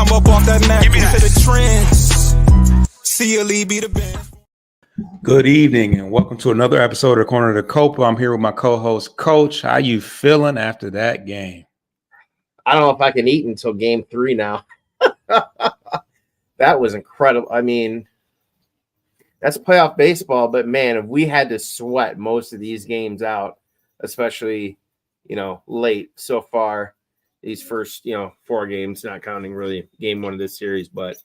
I'm up off that Mac. Into the trends. See you, Lee, be the best. Good evening and welcome to another episode of the Corner of the Copa. I'm here with my co-host, Coach. How you feeling after that game? I don't know if I can eat until game 3 now. That was incredible. I mean, that's playoff baseball, but man, if we had to sweat most of these games out, especially, late so far, these first, 4 games, not counting really game 1 of this series, but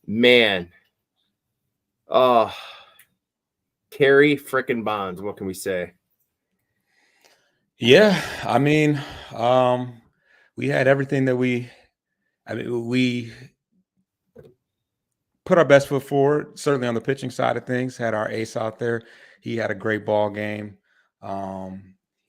man, Kerry frickin' Bonds, what can we say? Yeah, I mean, we had everything that we put our best foot forward, certainly on the pitching side of things, had our ace out there. He had a great ball game.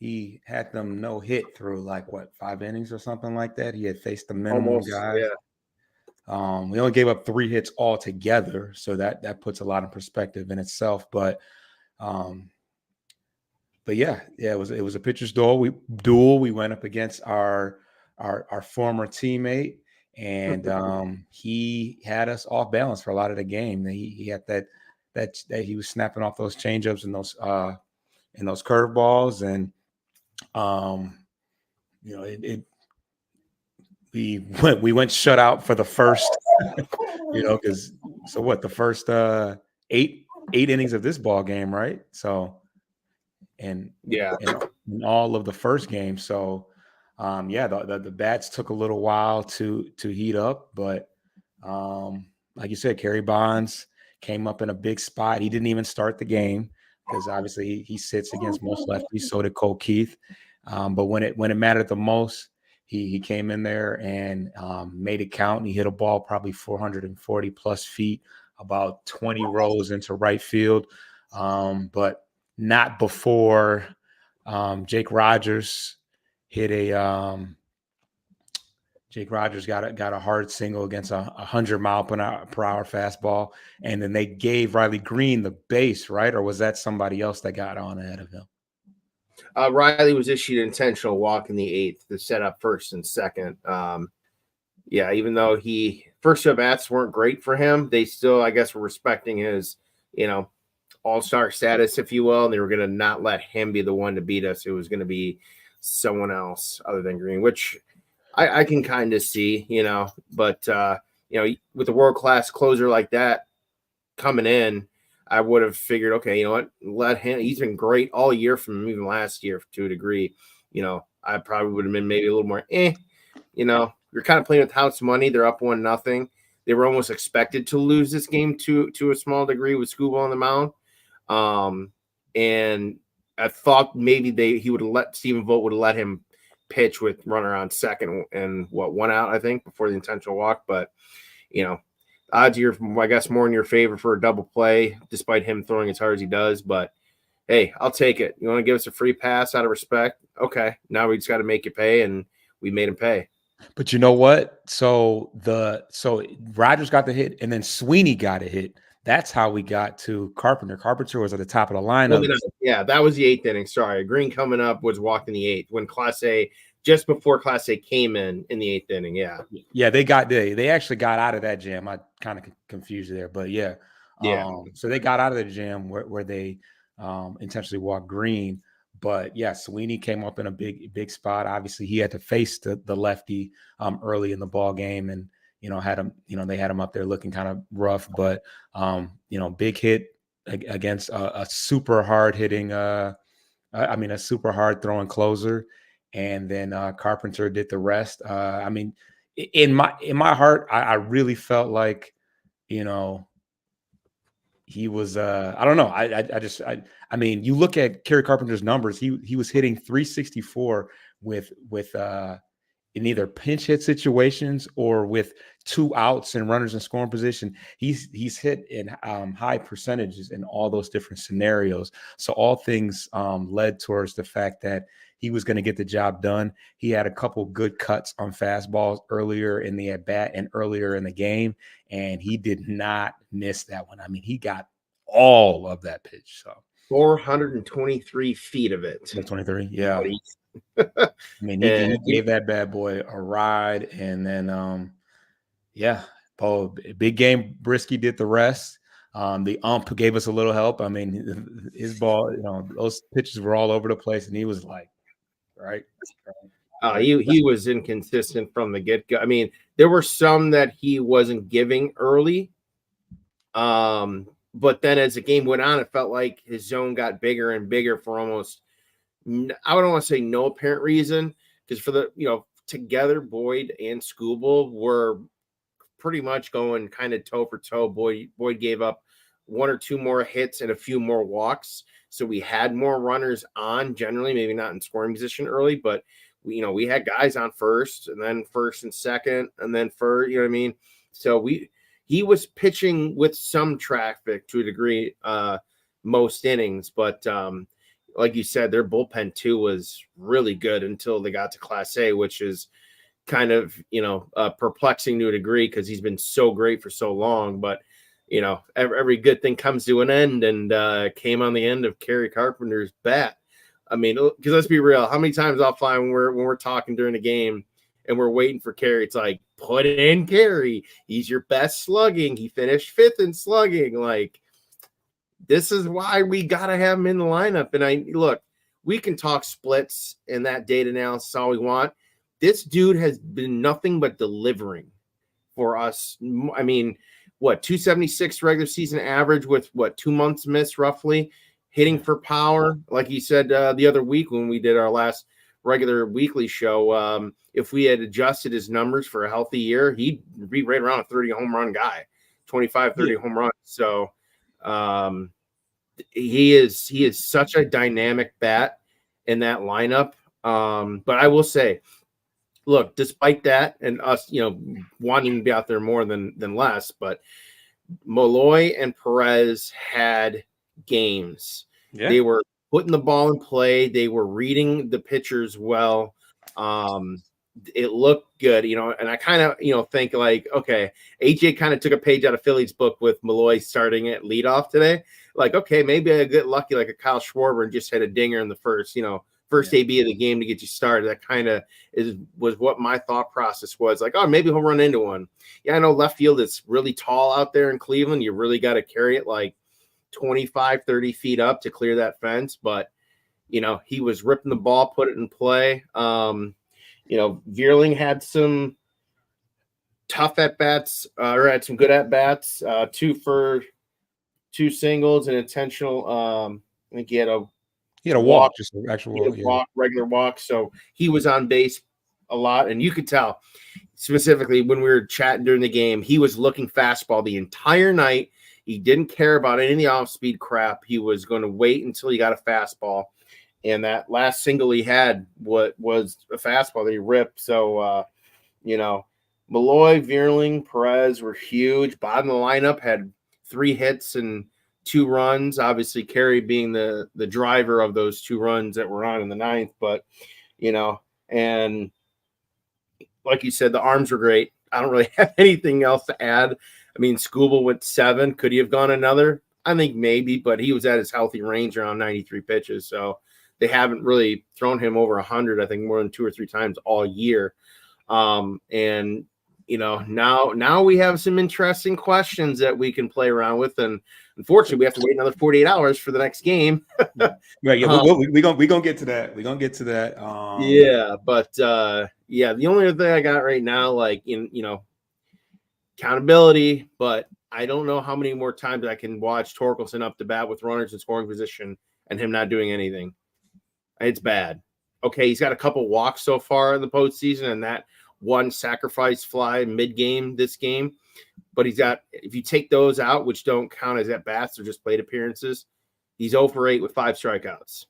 He had them no hit through 5 innings or something like that. He had faced the minimum guys. Yeah. We only gave up 3 hits altogether, so that puts a lot of perspective in itself. But yeah, it was a pitcher's duel. We went up against our former teammate, and he had us off balance for a lot of the game. He had that he was snapping off those changeups and those curveballs, and we went shut out for the first, because the first 8 innings of this ball game, right? So. And in all of the first game. So, the bats took a little while to heat up, but like you said, Kerry Bonds came up in a big spot. He didn't even start the game because obviously he sits against most lefties. So did Cole Keith. But when it mattered the most, he came in there and made it count. And he hit a ball probably 440 plus feet, about 20 rows into right field. But not before Jake Rogers hit Jake Rogers got a hard single against a 100-mile-per-hour fastball, and then they gave Riley Green the base, right? Or was that somebody else that got on ahead of him? Riley was issued an intentional walk in the 8th to set up first and second. Even though first at bats weren't great for him, they still, I guess, were respecting his, all-star status, if you will, and they were going to not let him be the one to beat us. It was going to be someone else other than Green, which I can kind of see, but with a world-class closer like that coming in, I would have figured, okay, you know what, let him. He's been great all year from even last year to a degree. I probably would have been maybe a little more, you're kind of playing with house money. They're up 1-0. They were almost expected to lose this game to a small degree with Scooble on the mound. And I thought maybe he would have let Stephen Vogt would have let him pitch with runner on second and 1 out, I think, before the intentional walk. But, odds are, I guess, more in your favor for a double play, despite him throwing as hard as he does. But, hey, I'll take it. You want to give us a free pass out of respect? Okay. Now we just got to make you pay, and we made him pay. But you know what? So Rogers got the hit, and then Sweeney got a hit. That's how we got to Carpenter. Carpenter was at the top of the lineup. Yeah, that was the 8th inning. Sorry. Green coming up was walking the 8th when Class A, just before Class A came in the 8th inning. Yeah. Yeah, they actually got out of that jam. I kind of confused you there, but yeah. So they got out of the jam where they intentionally walked Green. But yeah, Sweeney came up in a big spot. Obviously, he had to face the lefty early in the ball game, and had him. They had him up there looking kind of rough. But big hit against a super hard hitting. A super hard throwing closer, and then Carpenter did the rest. In my heart, I really felt like he was I don't know. I mean, you look at Kerry Carpenter's numbers, he was hitting 364 with in either pinch hit situations or with 2 outs and runners in scoring position. He's hit in high percentages in all those different scenarios. So all things led towards the fact that he was going to get the job done. He had a couple good cuts on fastballs earlier in the at-bat and earlier in the game, and he did not miss that one. I mean, he got all of that pitch. So 423 feet of it. 23, yeah. I mean, he gave that bad boy a ride, and then Yeah, Paul, big game. Brisky did the rest. The ump gave us a little help. I mean, his ball, those pitches were all over the place, and he was like, right. He was inconsistent from the get-go. I mean, there were some that he wasn't giving early. But then as the game went on, it felt like his zone got bigger and bigger for almost, I don't want to say no apparent reason, because for the, together, Boyd and Scooble were pretty much going kind of toe for toe. Boyd gave up one or two more hits and a few more walks. So we had more runners on generally, maybe not in scoring position early, but we had guys on first and then first and second and then first, you know what I mean? So he was pitching with some traffic to a degree, most innings, but like you said, their bullpen too was really good until they got to Class A, which is kind of, perplexing to a degree because he's been so great for so long. But, every good thing comes to an end, and came on the end of Kerry Carpenter's bat. I mean, because let's be real, how many times offline when we're talking during the game and we're waiting for Kerry, it's like, put in Kerry. He's your best slugging. He finished 5th in slugging. Like, this is why we got to have him in the lineup. And look, we can talk splits and that data analysis all we want. This dude has been nothing but delivering for us. I mean, 276 regular season average with 2 months missed roughly, hitting for power. Like you said the other week when we did our last regular weekly show, if we had adjusted his numbers for a healthy year, he'd be right around a 30 home run guy, 25, 30 home runs. So he is such a dynamic bat in that lineup. But I will say, look, despite that and us, wanting to be out there more than less, but Malloy and Perez had games. Yeah. They were putting the ball in play. They were reading the pitchers well. It looked good, and I kind of, think like, okay, AJ kind of took a page out of Philly's book with Malloy starting at leadoff today. Like, okay, maybe I get lucky like a Kyle Schwarber and just hit a dinger in the first AB of the game to get you started. That kind of was what my thought process was. Like, oh, maybe he'll run into one. Yeah, I know left field is really tall out there in Cleveland. You really got to carry it like 25, 30 feet up to clear that fence. But, he was ripping the ball, put it in play. Vierling had some tough at-bats, or had some good at-bats, 2 for 2 singles and intentional. I think he had a walk, just an actual walk, regular walk. So he was on base a lot. And you could tell specifically when we were chatting during the game, he was looking fastball the entire night. He didn't care about any of the off-speed crap. He was going to wait until he got a fastball. And that last single he had was a fastball that he ripped. So, Malloy, Vierling, Perez were huge. Bottom of the lineup had 3 hits and 2 runs. Obviously, Kerry being the driver of those 2 runs that were on in the 9th. But, and like you said, the arms were great. I don't really have anything else to add. I mean, Scooble went 7. Could he have gone another? I think maybe, but he was at his healthy range around 93 pitches. So they haven't really thrown him over 100, I think more than 2 or 3 times all year. And, now we have some interesting questions that we can play around with. And unfortunately, we have to wait another 48 hours for the next game. Right, yeah, we're gonna get to that. We're gonna get to that. The only other thing I got right now, like accountability, but I don't know how many more times I can watch Torkelson up to bat with runners in scoring position and him not doing anything. It's bad. Okay, he's got a couple walks so far in the postseason, and that one sacrifice fly mid-game this game. But he's got, if you take those out, which don't count as at bats or just plate appearances, he's 0 for 8 with 5 strikeouts.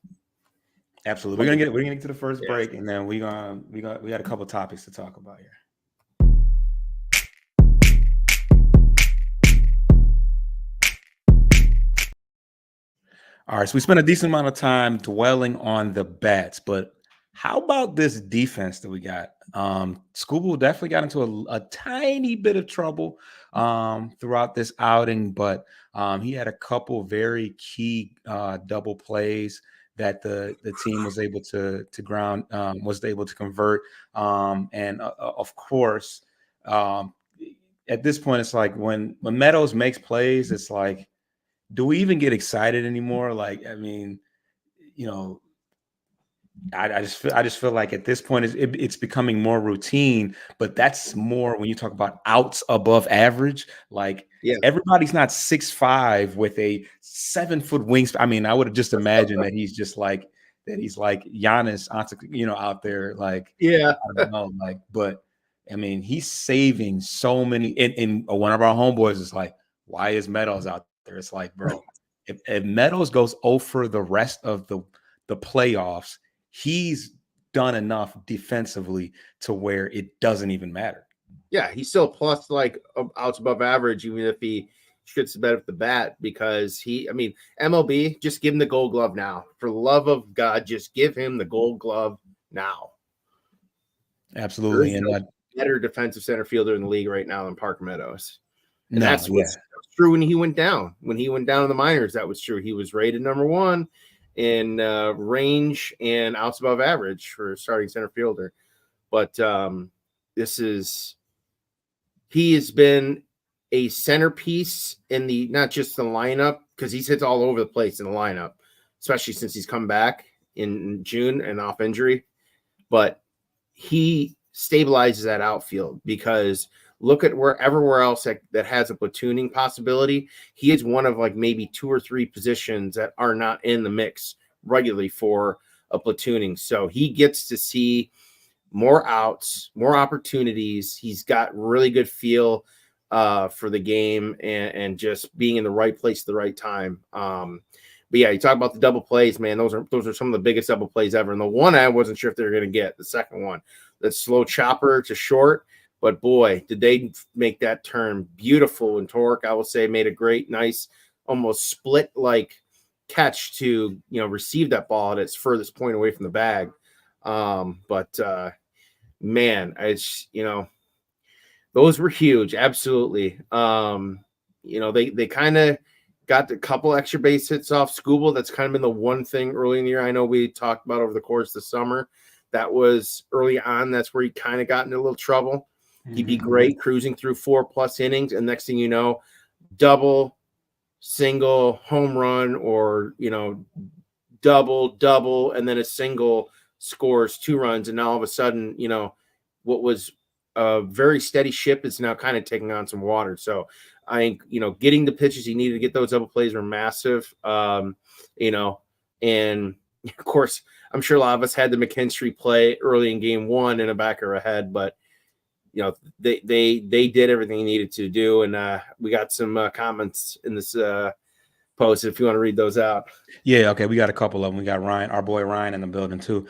Absolutely. We're gonna get to the first break, and then we got a couple topics to talk about here. All right, so we spent a decent amount of time dwelling on the bats, but how about this defense that we got? Scooble definitely got into a tiny bit of trouble throughout this outing, but he had a couple very key double plays that the team was able to ground, was able to convert, and of course, at this point, it's like when Meadows makes plays, it's like, do we even get excited anymore? Like, I mean, you know, I just feel like at this point it's becoming more routine, but that's more when you talk about outs above average. Like everybody's not 6'5" with a 7-foot wingspan. I mean, I would have just imagined that he's just like he's like Giannis, out there. Like, I don't know, like, but I mean, he's saving so many. And one of our homeboys is like, why is Meadows out there? It's like, bro, if Meadows goes 0 for the rest of the playoffs, he's done enough defensively to where it doesn't even matter. Yeah, he's still plus like outs above average, even if he shoots the bed at the bat, because MLB, just give him the gold glove now. For the love of God, just give him the gold glove now. Absolutely. And better defensive center fielder in the league right now than Parker Meadows. And that's what's true when he went down. When he went down in the minors, that was true. He was rated number 1 in range and outs above average for starting center fielder. But he has been a centerpiece in the, not just the lineup, because he's hit all over the place in the lineup, especially since he's come back in June and off injury. But he stabilizes that outfield, because look at everywhere else that has a platooning possibility. He is one of like maybe 2 or 3 positions that are not in the mix regularly for a platooning. So he gets to see more outs, more opportunities. He's got really good feel for the game and just being in the right place at the right time. But yeah, you talk about the double plays, man. Those are some of the biggest double plays ever. And the one I wasn't sure if they were going to get, the second one, that slow chopper to short. But boy, did they make that turn beautiful. And Torque, I will say, made a great, nice, almost split like catch to, receive that ball at its furthest point away from the bag. Man, those were huge. Absolutely. They kind of got a couple extra base hits off Skubal. That's kind of been the one thing early in the year. I know we talked about over the course of the summer. That was early on. That's where he kind of got into a little trouble. He'd be great cruising through 4+ innings, and next thing you know, double, single, home run, or double, and then a single scores 2 runs, and now all of a sudden, what was a very steady ship is now kind of taking on some water. So I think getting the pitches he needed to get those double plays were massive. And of course, I'm sure a lot of us had the McKinstry play early in game 1 in the back of our head, but they did everything they needed to do. And we got some comments in this post if you want to read those out. Yeah, okay. We got a couple of them. We got Ryan, our boy Ryan, in the building too.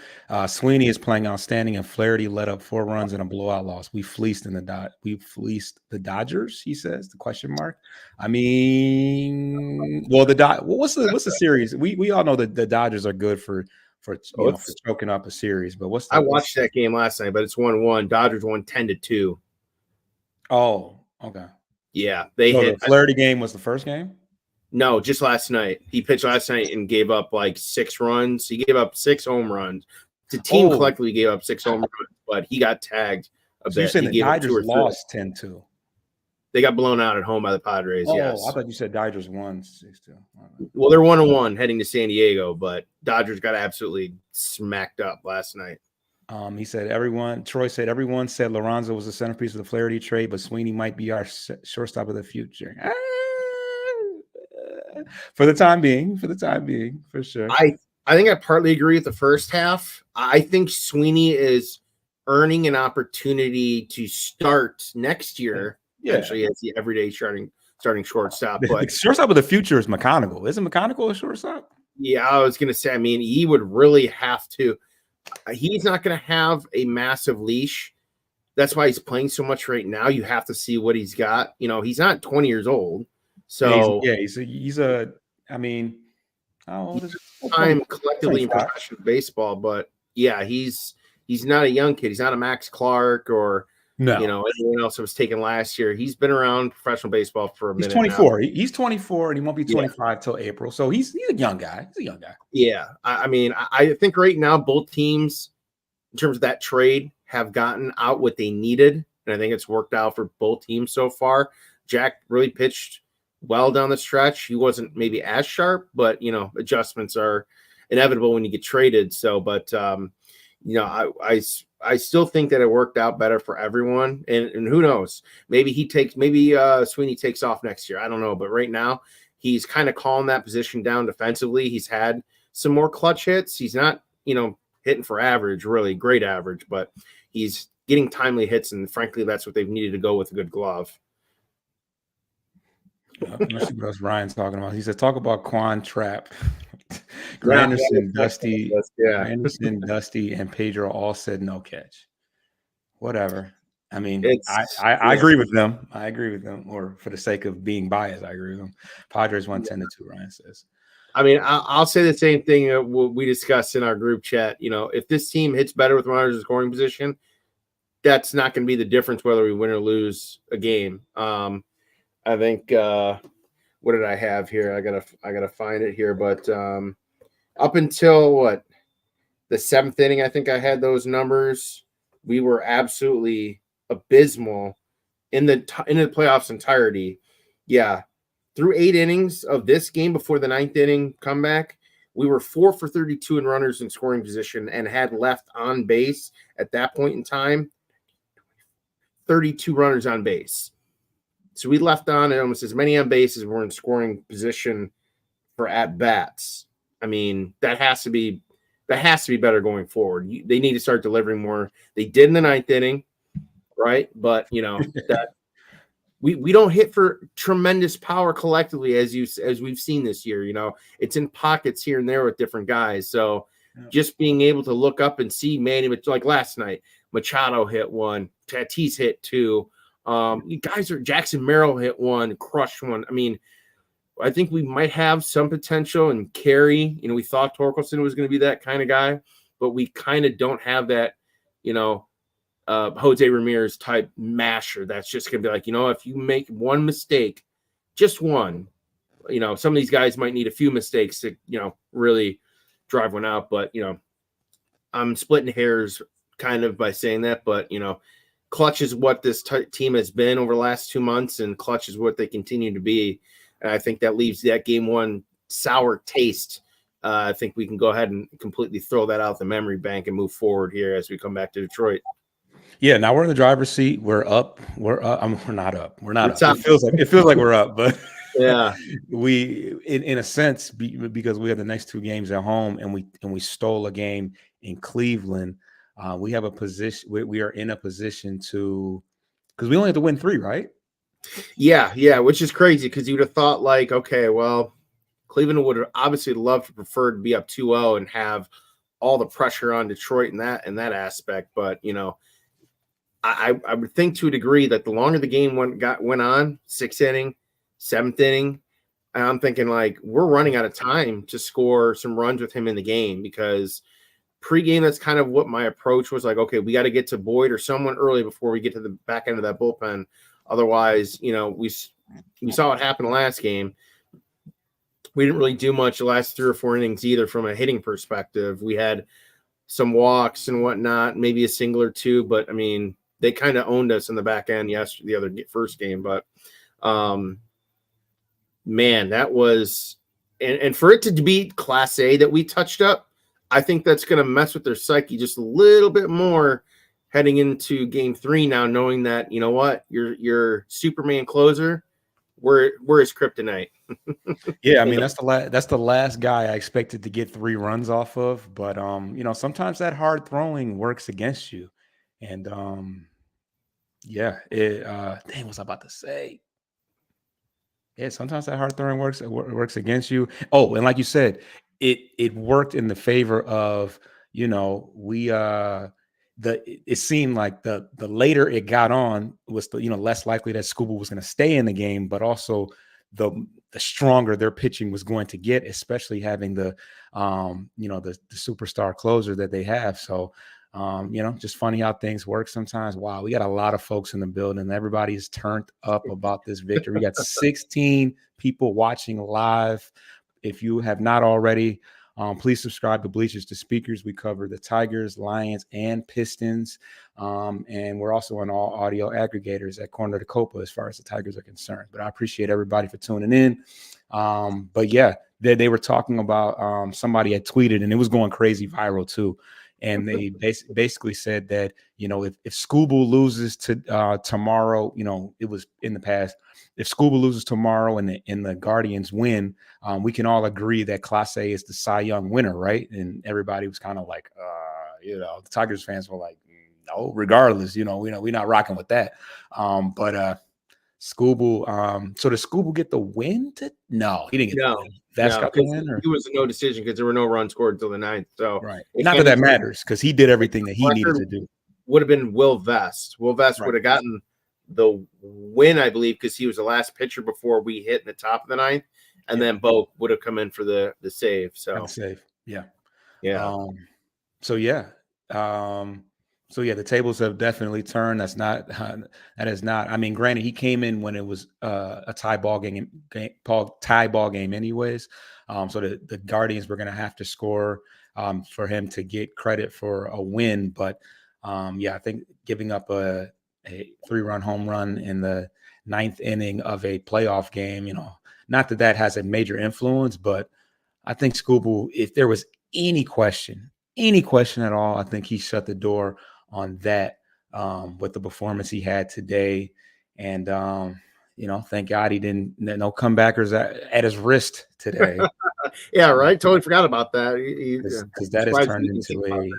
Sweeney is playing outstanding, and Flaherty let up 4 runs in a blowout loss. We fleeced the Dodgers, he says, the question mark. I mean, well, what's the series? We all know that the Dodgers are good for choking up a series, but I watched that game last night, but it's 1-1. Dodgers won 10-2. Oh, okay. Yeah, the Flaherty game was the first game. No, just last night. He pitched last night and gave up like 6 runs. He gave up 6 home runs. The team collectively gave up 6 home runs, but he got tagged a bit. You're saying the Dodgers lost 10-2. They got blown out at home by the Padres. Yes. I thought you said Dodgers won 6-2. Well, they're 1-1 heading to San Diego, but Dodgers got absolutely smacked up last night. He said Troy said everyone said Lorenzo was the centerpiece of the Flaherty trade, but Sweeney might be our shortstop of the future. For the time being, for sure. I think I partly agree with the first half. I think Sweeney is earning an opportunity to start next year. Actually, as the everyday starting shortstop. But the shortstop of the future is McConaughey. Isn't McConaughey a shortstop? Yeah, I was going to say, I mean, he would really have to. He's not going to have a massive leash. That's why he's playing so much right now. You have to see what he's got. He's not 20 years old. So he's a. I mean, how old is he? I'm collectively in professional baseball, but yeah, he's not a young kid. He's not a Max Clark or anyone else that was taken last year. He's been around professional baseball for a minute. He's 24. Now. He's 24, and he won't be 25 till April. So he's a young guy. Yeah, I mean, I think right now both teams, in terms of that trade, have gotten out what they needed. and I think it's worked out for both teams so far. Jack really pitched well down the stretch. He wasn't maybe as sharp, but adjustments are inevitable when you get traded. So, but I still think that it worked out better for everyone. And who knows? Maybe Sweeney takes off next year. I don't know. But right now, he's kind of calling that position down defensively. He's had some more clutch hits. He's not, hitting for average, really great average, but he's getting timely hits. And frankly, that's what they've needed to go with a good glove. Let's see what else Ryan's talking about. He said, talk about Quan Trapp. Granderson, Dusty, Dusty, and Pedro all said no catch. Whatever. I mean, I agree with them. I agree with them. Or for the sake of being biased, I agree with them. Padres 110-2, Ryan says. I mean, I'll say the same thing we discussed in our group chat. If this team hits better with runners in scoring position, that's not going to be the difference whether we win or lose a game. I think what did I have here? I gotta find it here. But up until the 7th inning, I think I had those numbers. We were absolutely abysmal in the playoffs entirety. Yeah, through 8 innings of this game before the 9th inning comeback, we were 4 for 32 in runners in scoring position and had left on base at that point in time 32 runners on base. So we left on almost as many on base as we're in scoring position for at bats. I mean, that has to be better going forward. They need to start delivering more. They did in the 9th inning, right? But that we don't hit for tremendous power collectively as we've seen this year. It's in pockets here and there with different guys. So just being able to look up and see Manny, like last night, Machado hit one, Tatis hit 2. You guys Jackson Merrill hit 1, crushed 1. I mean, I think we might have some potential in Carey. We thought Torkelson was going to be that kind of guy, but we kind of don't have that, Jose Ramirez type masher. That's just going to be like, if you make one mistake, just one, some of these guys might need a few mistakes to, really drive one out. But, I'm splitting hairs kind of by saying that, but, clutch is what this team has been over the last 2 months, and clutch is what they continue to be. And I think that leaves that game 1 sour taste. I think we can go ahead and completely throw that out the memory bank and move forward here as we come back to Detroit. Yeah, now we're in the driver's seat. We're up. We're not up. We're not up. It feels like we're up, but yeah, we in a sense because we have the next 2 games at home, and we stole a game in Cleveland. We have a position. We are in a position to, because we only have to win 3, right? Yeah, which is crazy because you would have thought okay, well, Cleveland would have obviously loved to prefer to be up 2-0 and have all the pressure on Detroit in that aspect. But I would think to a degree that the longer the game went on, 6th inning, 7th inning, and I'm thinking we're running out of time to score some runs with him in the game, because pregame, that's kind of what my approach was. Okay, we got to get to Boyd or someone early before we get to the back end of that bullpen. Otherwise, we saw what happened last game. We didn't really do much the last 3 or 4 innings either from a hitting perspective. We had some walks and whatnot, maybe a single or 2, but I mean, they kind of owned us in the back end first game. But man, that was and for it to be Class A that we touched up, I think that's going to mess with their psyche just a little bit more heading into game 3 now, knowing that, your Superman closer, where is kryptonite? Yeah, I mean, that's the last guy I expected to get 3 runs off of, but sometimes that hard throwing works against you. And dang, what was I about to say? Yeah, sometimes that hard throwing works against you. Oh, and like you said, it worked in the favor of, it seemed like the later it got on was the, less likely that Scuba was going to stay in the game, but also the stronger their pitching was going to get, especially having the superstar closer that they have. So, just funny how things work sometimes. Wow, we got a lot of folks in the building. Everybody's turned up about this victory. We got 16 people watching live. If you have not already, Please subscribe to Bleachers to Speakers. We cover the Tigers, Lions, and Pistons. And we're also on all audio aggregators at Corner to Copa as far as the Tigers are concerned. But I appreciate everybody for tuning in. But yeah, they were talking about somebody had tweeted, and it was going crazy viral too. And they basically said that, if Scooble loses to tomorrow, it was in the past. If Scooble loses tomorrow and the Guardians win, we can all agree that Clase is the Cy Young winner, right? And everybody was kind of like, the Tigers fans were like, no, regardless, we're not rocking with that. But Scooble, so did Scooble get the win? No, he didn't get the win. That's got the win? He was a no decision because there were no runs scored until the 9th. So right. Not that matters because he did everything that he needed to do. Would have been Will Vest. Will Vest would have gotten the win, I believe, because he was the last pitcher before we hit in the top of the 9th. And then Bo would have come in for the save. So save. Yeah. Yeah. So the tables have definitely turned. That is not. I mean, granted, he came in when it was a tie ball game anyways. So the Guardians were going to have to score for him to get credit for a win. But I think giving up a 3-run home run in the 9th inning of a playoff game, not that has a major influence, but I think Scooble, if there was any question at all, I think he shut the door on that with the performance he had today. And, thank God he didn't, no comebackers at his wrist today. Yeah, right. Totally forgot about that. Because that has turned into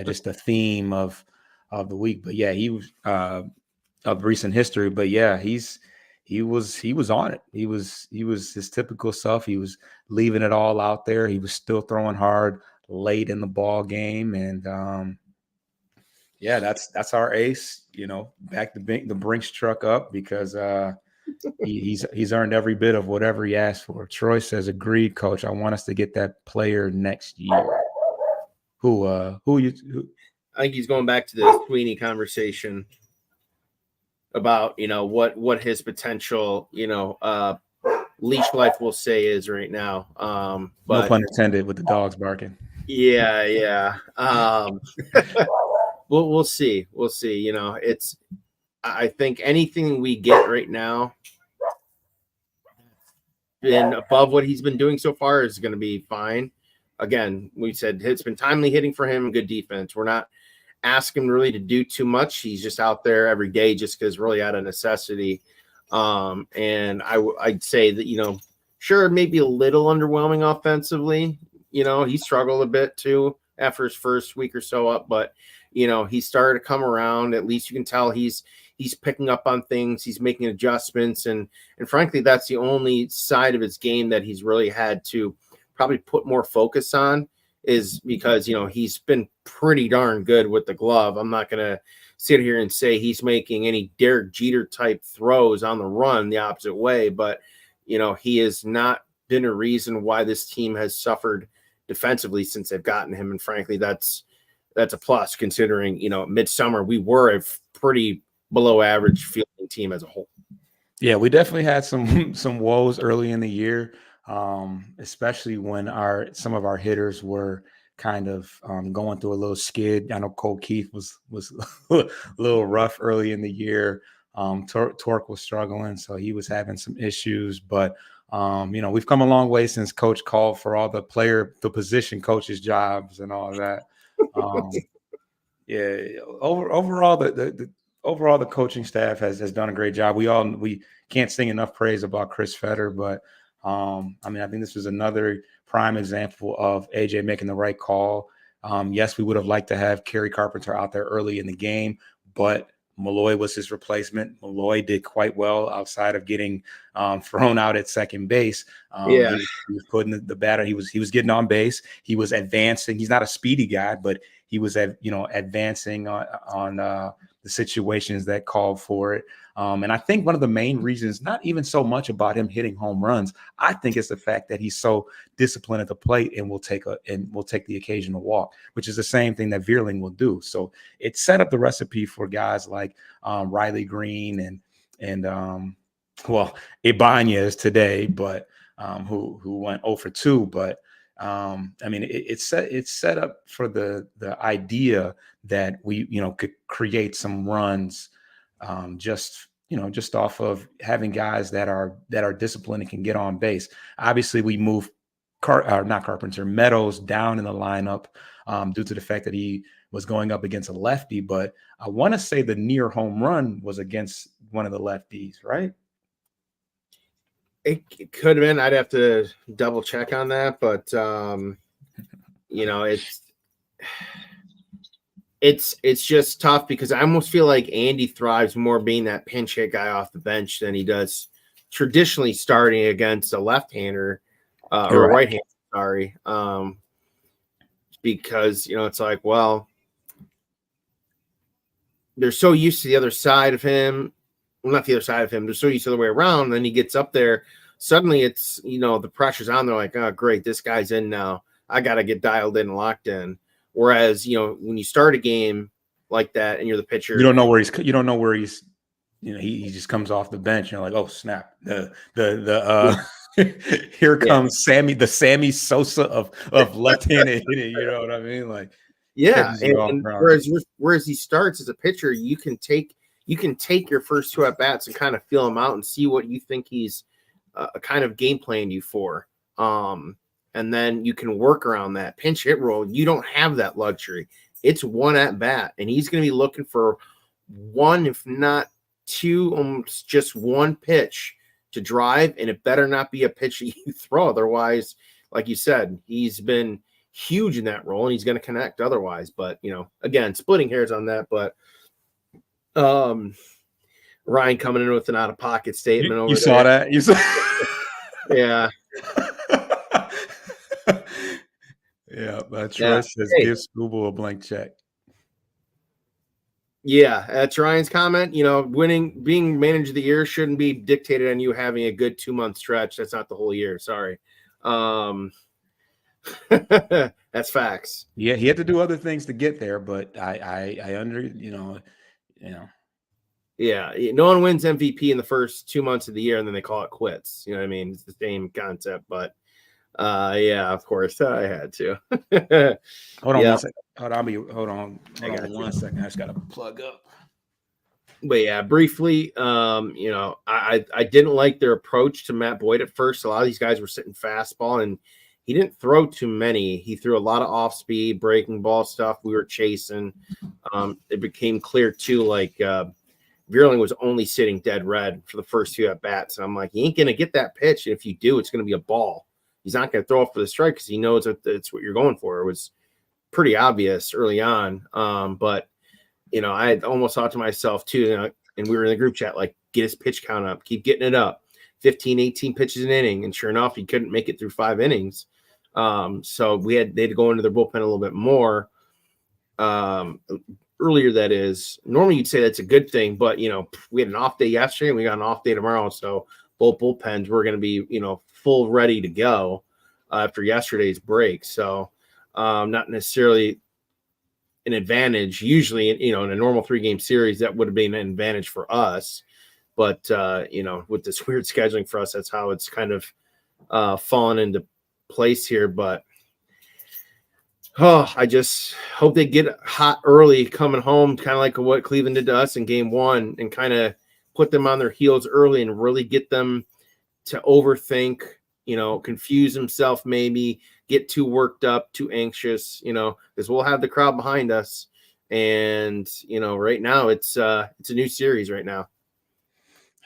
just a theme of the week. But yeah, he was of recent history. But yeah, he was on it. He was his typical self. He was leaving it all out there. He was still throwing hard late in the ball game. And that's our ace, back the Brinks truck up because he's earned every bit of whatever he asked for. Troy says, agreed, coach. I want us to get that player next year. Who I think he's going back to the Sweeney conversation about, what his potential, leash life will say is right now. But no pun intended with the dogs barking. Yeah. We'll see. We'll see. I think anything we get right now and above what he's been doing so far is going to be fine. Again, we said it's been timely hitting for him and good defense. We're not asking really to do too much. He's just out there every day just because really out of necessity. And I'd say that, sure, maybe a little underwhelming offensively. He struggled a bit too after his first week or so up, but he started to come around. At least you can tell he's picking up on things. He's making adjustments. And frankly, that's the only side of his game that he's really had to probably put more focus on is because, he's been pretty darn good with the glove. I'm not going to sit here and say he's making any Derek Jeter type throws on the run the opposite way, but, he has not been a reason why this team has suffered defensively since they've gotten him. And frankly, that's a plus considering, midsummer, we were a pretty below average fielding team as a whole. Yeah, we definitely had some woes early in the year, especially when some of our hitters were kind of going through a little skid. I know Cole Keith was a little rough early in the year. Torque was struggling, so he was having some issues. But we've come a long way since Coach called for all the position coaches' jobs and all of that. Overall, the coaching staff has done a great job. We can't sing enough praise about Chris Fetter, but I think this was another prime example of AJ making the right call. Yes, we would have liked to have Kerry Carpenter out there early in the game, but Malloy was his replacement. Malloy did quite well outside of getting thrown out at second base. He was putting the batter. He was getting on base. He was advancing. He's not a speedy guy, but he was advancing on the situations that called for it. And I think one of the main reasons, not even so much about him hitting home runs, I think it's the fact that he's so disciplined at the plate and will take the occasional walk, which is the same thing that Vierling will do. So it set up the recipe for guys like Riley Green and Ibanez today, but who went 0 for 2. But I mean, it's set up for the idea that we, could create some runs, just off of having guys that are disciplined and can get on base. Obviously, we move Meadows down in the lineup due to the fact that he was going up against a lefty. But I want to say the near home run was against one of the lefties, right? It could have been. I'd have to double check on that, but it's just tough because I almost feel like Andy thrives more being that pinch hit guy off the bench than he does traditionally starting against a left-hander or a right-hander. Sorry, because it's like, well, they're so used to the other side of him. Well, not the other side of him. They're so used to the way around. Then he gets up there. Suddenly it's, the pressure's on. They're like, oh, great. This guy's in now. I got to get dialed in and locked in. Whereas, when you start a game like that and you're the pitcher, you don't know where he's, he just comes off the bench. You're like, oh, snap. Here comes the Sammy Sosa of left-handed hitting. You know what I mean? Like, yeah. And whereas he starts as a pitcher, you can take your first two at bats and kind of feel him out and see what you think he's kind of game plan you for. And then you can work around that pinch hit role. You don't have that luxury. It's one at bat, and he's going to be looking for one, if not two, almost just one pitch to drive, and it better not be a pitch that you throw. Otherwise, like you said, he's been huge in that role, and he's going to connect otherwise. But, again, splitting hairs on that, but Ryan coming in with an out-of-pocket statement. You saw that? You saw yeah. Yeah, that's right. Says give Scooble a blank check. Yeah, that's Ryan's comment. Being manager of the year shouldn't be dictated on you having a good 2-month stretch. That's not the whole year. Sorry. That's facts. Yeah, he had to do other things to get there, but I Yeah, no one wins MVP in the first 2 months of the year and then they call it quits. You know what I mean? It's the same concept, but yeah, of course I had to. Hold on 1 second. Hold on 1 second. I just gotta plug up. But yeah, briefly, I didn't like their approach to Matt Boyd at first. A lot of these guys were sitting fastball, and he didn't throw too many. He threw a lot of off speed, breaking ball stuff. We were chasing. It became clear too, like Veerling was only sitting dead red for the first two at bats. And I'm like, you ain't gonna get that pitch. And if you do, it's gonna be a ball. He's not going to throw it for the strike because he knows that it's what you're going for. It was pretty obvious early on. But, I almost thought to myself too, and we were in the group chat, like, get his pitch count up, keep getting it up, 15, 18 pitches an inning. And sure enough, he couldn't make it through 5 innings. So they had to go into their bullpen a little bit more earlier. That is, normally you'd say that's a good thing, but, we had an off day yesterday and we got an off day tomorrow. So both bullpens were going to be, full ready to go after yesterday's break. So not necessarily an advantage. Usually, in a normal 3-game series, that would have been an advantage for us. But, with this weird scheduling for us, that's how it's kind of fallen into place here. But I just hope they get hot early coming home, kind of like what Cleveland did to us in game 1, and kind of put them on their heels early and really get them to overthink, confuse himself, maybe get too worked up, too anxious, because we'll have the crowd behind us. And, right now it's a new series right now.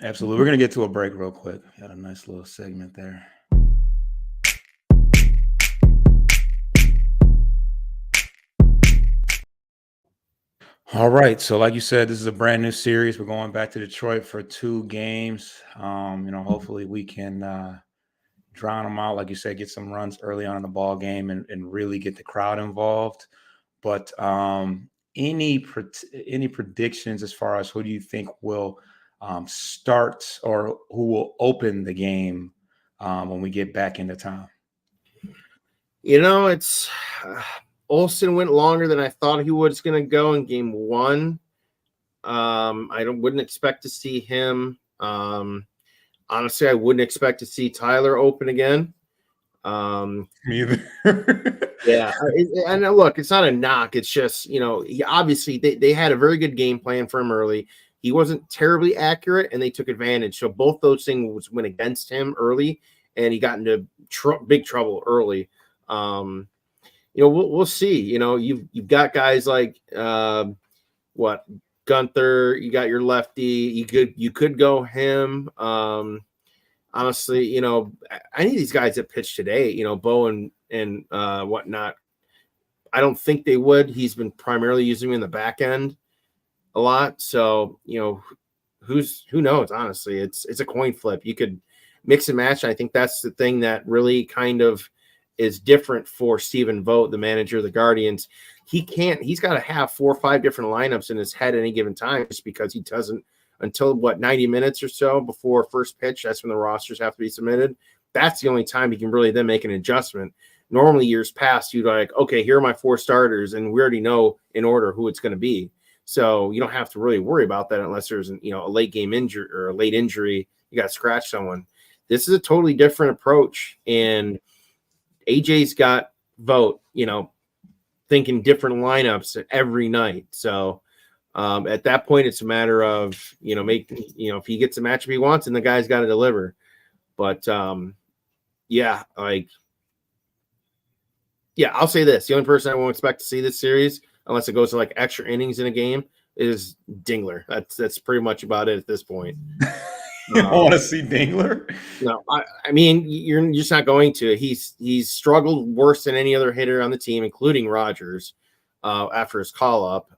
Absolutely. We're going to get to a break real quick. Got a nice little segment there. All right. So like you said, this is a brand new series. We're going back to Detroit for 2 games. Hopefully we can drown them out. Like you said, get some runs early on in the ball game and really get the crowd involved. But any predictions as far as who do you think will start or who will open the game when we get back into town? It's Olsen went longer than I thought he was going to go in game 1. I wouldn't expect to see him. Honestly, I wouldn't expect to see Tyler open again. Me either. Yeah, and look, it's not a knock. It's just, obviously they had a very good game plan for him early. He wasn't terribly accurate, and they took advantage. So both those things went against him early, and he got into big trouble early. We'll see. You've got guys like Gunther. You got your lefty. You could go him. Honestly, any of these guys that pitched today, Bo and whatnot, I don't think they would. He's been primarily using him in the back end a lot. So, who knows? Honestly, it's a coin flip. You could mix and match. I think that's the thing that really kind of is different for Stephen Vogt, the manager of the Guardians. He's got to have 4 or 5 different lineups in his head at any given time, just because he doesn't until 90 minutes or so before first pitch. That's when the rosters have to be submitted. That's the only time he can really then make an adjustment. Normally, years past, you'd like, okay, here are my 4 starters, and we already know in order who it's going to be. So you don't have to really worry about that unless there's a late game injury or a late injury. You got to scratch someone. This is a totally different approach, and AJ's got Vogt, thinking different lineups every night. So at that point, it's a matter of if he gets the matchup he wants, and the guy's got to deliver. But I'll say this: the only person I won't expect to see this series, unless it goes to like extra innings in a game, is Dingler. That's pretty much about it at this point. You don't want to see Dingler? No, I mean, you're just not going to. He's struggled worse than any other hitter on the team, including Rogers, after his call up.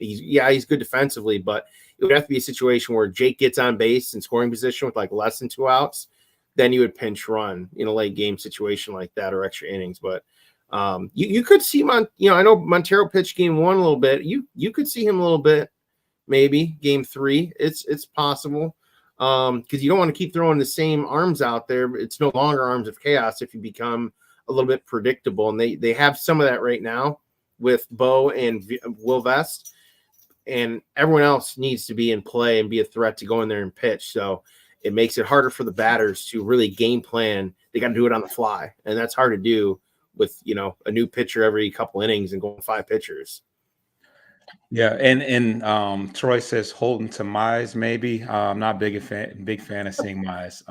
He's good defensively, but it would have to be a situation where Jake gets on base in scoring position with like less than 2 outs. Then you would pinch run in a late game situation like that or extra innings. But you could see I know Montero pitched game 1 a little bit. You could see him a little bit, maybe game 3. It's possible. Because you don't want to keep throwing the same arms out there. It's no longer arms of chaos if you become a little bit predictable. And they have some of that right now with Bo and Will Vest. And everyone else needs to be in play and be a threat to go in there and pitch. So it makes it harder for the batters to really game plan. They got to do it on the fly. And that's hard to do with, a new pitcher every couple innings and going 5 pitchers. Yeah, and Troy says Holton to Mize, maybe. I'm not big fan of seeing Mize.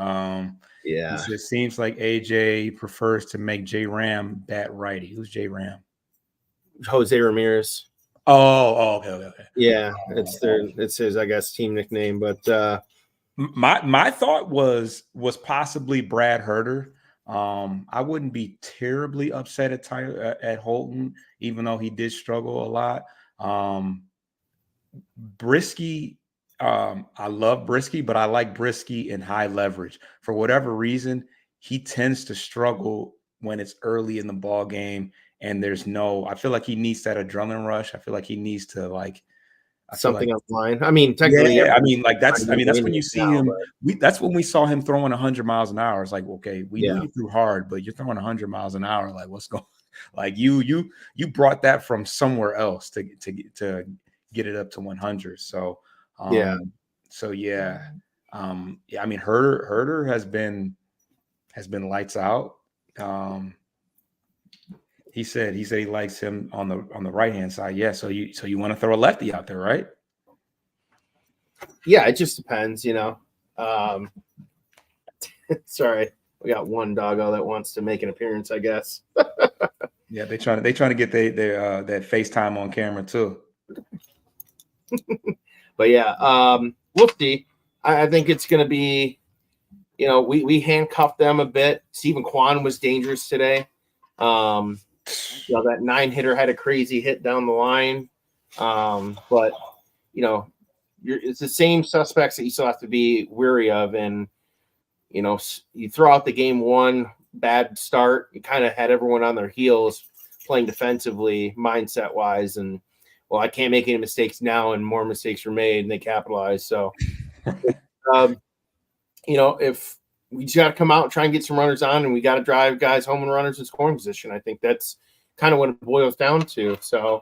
Yeah, it seems like AJ prefers to make J Ram bat righty. Who's J Ram? Jose Ramirez. Oh, okay. Yeah, it's his, I guess, team nickname. But my thought was possibly Brad Herter. I wouldn't be terribly upset at Holton, even though he did struggle a lot. Brisky, I love Brisky, but I like Brisky in high leverage. For whatever reason, he tends to struggle when it's early in the ball game and I feel like he needs that adrenaline rush. I feel like he needs to something online. I mean, technically, that's when you see him. That's when we saw him throwing 100 miles an hour. It's like, okay, we knew you threw hard, but you're throwing 100 miles an hour. Like, what's going? Like you brought that from somewhere else to get it up to 100. So I mean, Herder has been lights out. He said he likes him on the right hand side. Yeah. So you want to throw a lefty out there, right? Yeah, it just depends, Sorry, we got one doggo that wants to make an appearance, I guess. Yeah, they trying to get their that FaceTime on camera too. But yeah, Woofty, I think it's going to be, we handcuffed them a bit. Stephen Kwan was dangerous today. That 9-hitter had a crazy hit down the line. But it's the same suspects that you still have to be wary of. And, you throw out the game 1 bad start, you kind of had everyone on their heels playing defensively, mindset wise. And, well, I can't make any mistakes now, and more mistakes were made and they capitalized. So, if we just got to come out and try and get some runners on, and we got to drive guys home and runners in scoring position. I think that's kind of what it boils down to. So,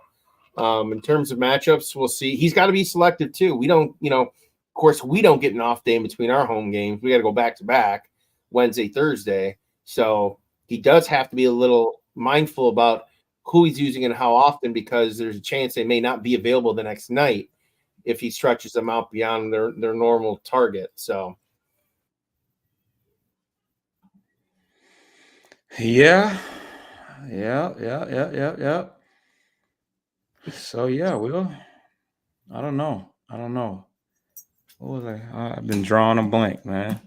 in terms of matchups, we'll see. He's got to be selective too. We don't, of course, we don't get an off day in between our home games. We got to go back to back Wednesday, Thursday. So, he does have to be a little mindful about who he's using and how often, because there's a chance they may not be available the next night if he stretches them out beyond their normal target. So Yeah. So yeah, I don't know. What was I've been drawing a blank, man.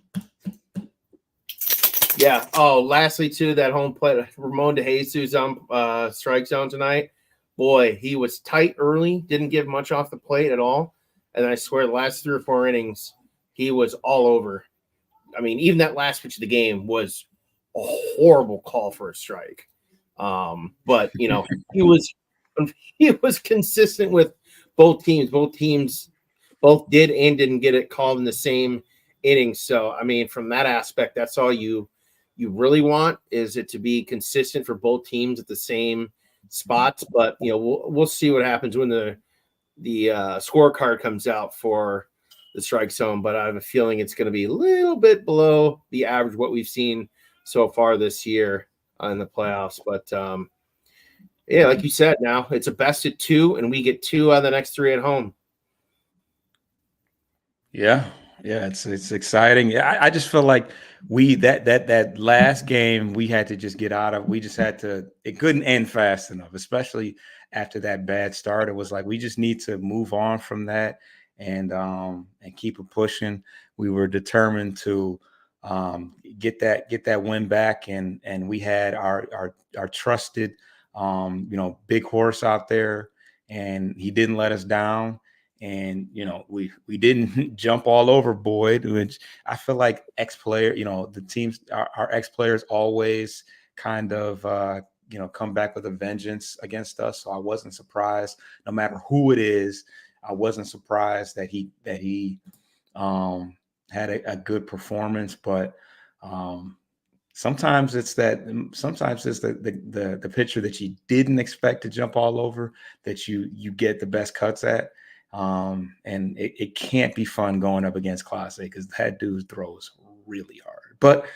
Yeah. Oh, lastly, too, that home plate, Ramon DeJesus on strike zone tonight. Boy, he was tight early, didn't give much off the plate at all. And I swear, the last 3 or 4 innings, he was all over. I mean, even that last pitch of the game was a horrible call for a strike. But he was consistent with both teams. Both teams both did and didn't get it called in the same inning. So, I mean, from that aspect, that's all you really want, is it to be consistent for both teams at the same spots. But we'll see what happens when the scorecard comes out for the strike zone. But I have a feeling it's going to be a little bit below the average what we've seen so far this year in the playoffs. But yeah, like you said, now it's a best of 2, and we get 2 out of the next 3 at home. Yeah, it's exciting. Yeah, I just feel like that last game we had to just get out of. We just had to. It couldn't end fast enough, especially after that bad start. It was like we just need to move on from that and keep it pushing. We were determined to get that win back, and we had our trusted big horse out there, and he didn't let us down. And we didn't jump all over Boyd, which I feel like ex-player, the teams, our ex-players always kind of come back with a vengeance against us. So I wasn't surprised, no matter who it is. I wasn't surprised that he had a good performance, but sometimes it's the pitcher that you didn't expect to jump all over that you get the best cuts at. And it can't be fun going up against Clase, because that dude throws really hard. But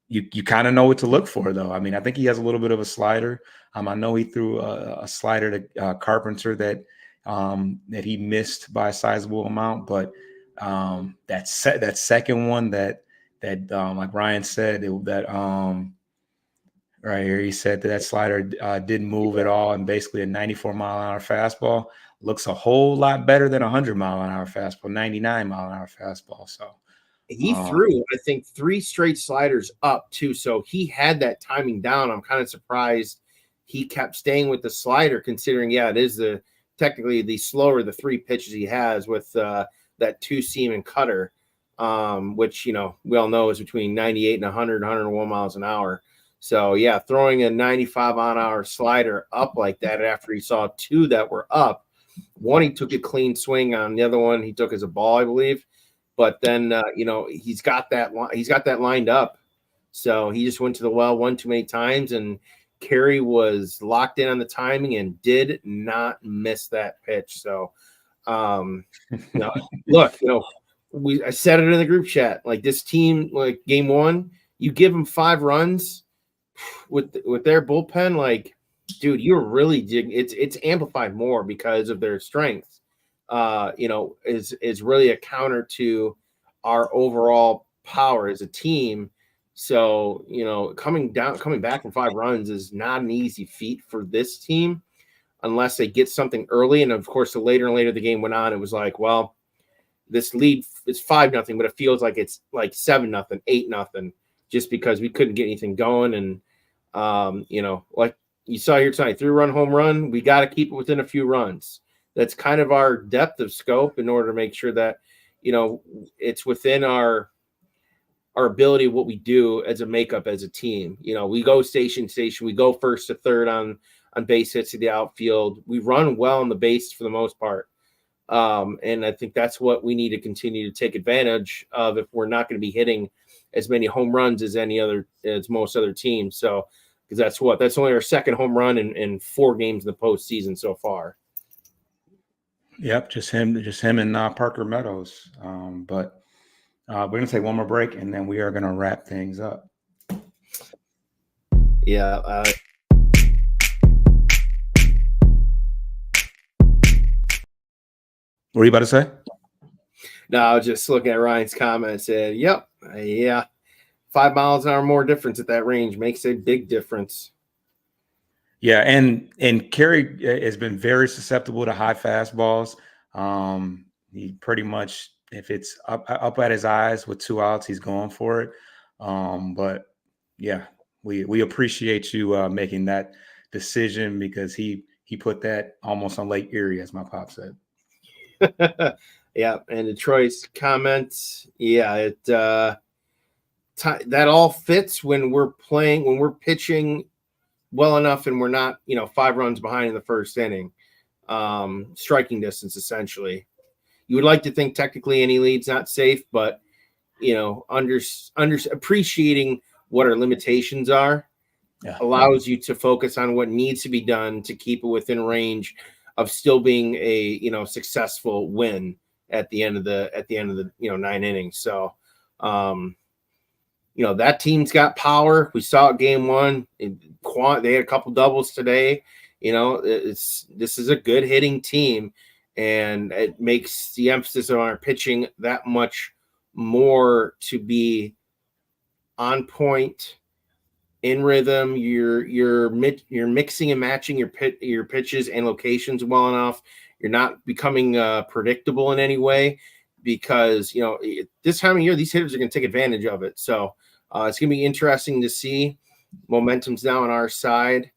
you kind of know what to look for, though. I mean, I think he has a little bit of a slider. I know he threw a slider to Carpenter that he missed by a sizable amount, but that second one that like Ryan said, right here, he said that slider didn't move at all, and basically a 94-mile-an-hour fastball looks a whole lot better than a 100-mile-an-hour fastball, 99-mile-an-hour fastball. So he threw, I think, 3 straight sliders up too. So he had that timing down. I'm kind of surprised he kept staying with the slider, considering, it is technically the slower the 3 pitches he has with that 2-seam and cutter, which we all know is between 98 and 100, 101 miles an hour. So yeah, throwing a 95-mile-an-hour slider up like that after he saw 2 that were up. One, he took a clean swing on. The other one he took as a ball, I believe. But then he's got that lined up. So he just went to the well one too many times, and Carey was locked in on the timing and did not miss that pitch. So look, I said it in the group chat. Like, this team, like game 1, you give them 5 runs with their bullpen, like, dude, you're really it's amplified more because of their strength. Is really a counter to our overall power as a team. So, coming back from 5 runs is not an easy feat for this team unless they get something early. And of course, the later and later the game went on, it was like, well, this lead is 5-0, but it feels like it's like 7-0, 8-0, just because we couldn't get anything going. And like you saw here tonight, 3-run home run. We got to keep it within a few runs. That's kind of our depth of scope in order to make sure that, it's within our ability, what we do as a makeup as a team. We go station, we go first to third on base hits to the outfield. We run well on the base for the most part. And I think that's what we need to continue to take advantage of if we're not going to be hitting as many home runs as most other teams. So, because that's only our 2nd home run in 4 games in the postseason so far. Yep, just him and Parker Meadows. But we're gonna take one more break, and then we are gonna wrap things up. Yeah. What were you about to say? No, I was just looking at Ryan's comment and said, yep, yeah, 5 miles an hour more difference at that range makes a big difference. Yeah, and Kerry has been very susceptible to high fastballs. He pretty much, if it's up at his eyes with 2 outs, he's going for it. But yeah, we appreciate you making that decision, because he put that almost on Lake Erie, as my pop said. Yeah, and Detroit's comments, yeah, it that all fits when we're pitching well enough, and we're not 5 runs behind in the first inning. Striking distance, essentially. You would like to think technically any lead's not safe, but appreciating what our limitations are allows you to focus on what needs to be done to keep it within range of still being a successful win at the end of the 9 innings. So that team's got power. We saw it game 1. They had a couple doubles today. This is a good hitting team, and it makes the emphasis on our pitching that much more to be on point, in rhythm. You're mixing and matching your pitches and locations well enough. You're not becoming predictable in any way, because this time of year these hitters are going to take advantage of it. So it's going to be interesting to see. Momentum's now on our side.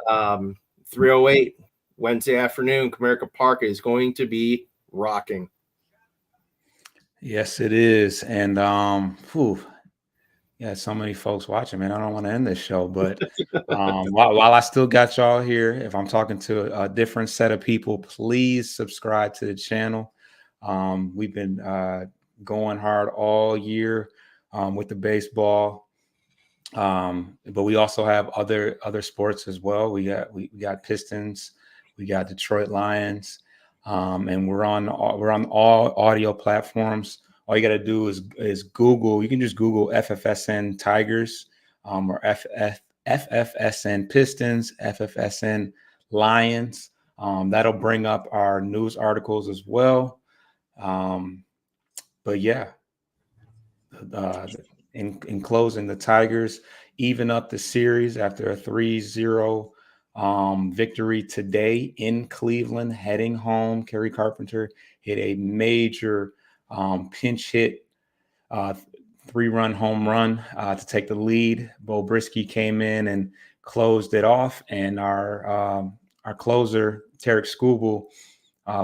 3:08 Wednesday afternoon, Comerica Park is going to be rocking. Yes, it is. And yeah, so many folks watching, man. I don't want to end this show, but while I still got y'all here, if I'm talking to a different set of people, please subscribe to the channel. We've been going hard all year with the baseball, but we also have other sports as well. We got Pistons, we got Detroit Lions, and we're on all audio platforms. All you got to do is Google. You can just Google FFSN Tigers, or FFSN Pistons, FFSN Lions. That'll bring up our news articles as well. But yeah, in closing, the Tigers even up the series after a 3-0 victory today in Cleveland, heading home. Kerry Carpenter hit a major pinch hit, 3-run home run to take the lead. Bo Brisky came in and closed it off, and our closer Tarek Skubal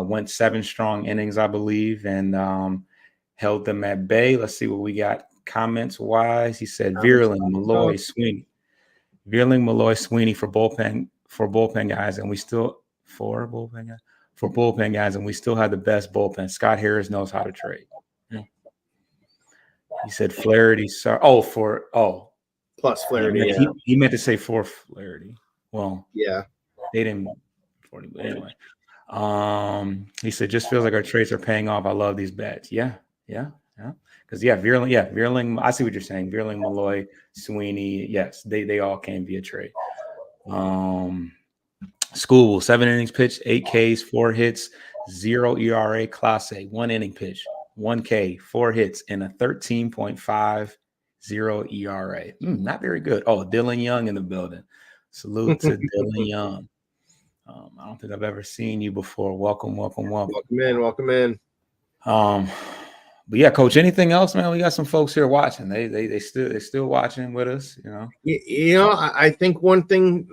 went 7 strong innings, I believe, and held them at bay. Let's see what we got comments wise. He said Vierling, Malloy, Sweeney. Vierling, Malloy, Sweeney for bullpen guys, and we still for bullpen guys, and we still have the best bullpen. Scott Harris knows how to trade. Yeah. He said Flaherty. Plus Flaherty. Yeah, he meant to say for Flaherty. Well, yeah, they didn't. But anyway, he said just feels like our trades are paying off. I love these bets. Yeah. Because Vierling. I see what you're saying. Vierling, Malloy, Sweeney. Yes, they all came via trade. School 7 innings pitched, 8 Ks, 4 hits, 0 ERA. Class A 1 inning pitch, 1 K, 4 hits, and a 13.50 ERA. Not very good. Oh, Dylan Young in the building. Salute to Dylan Young. I don't think I've ever seen you before. Welcome. Welcome in. But yeah, Coach, anything else, man? We got some folks here watching. They still watching with us, I think one thing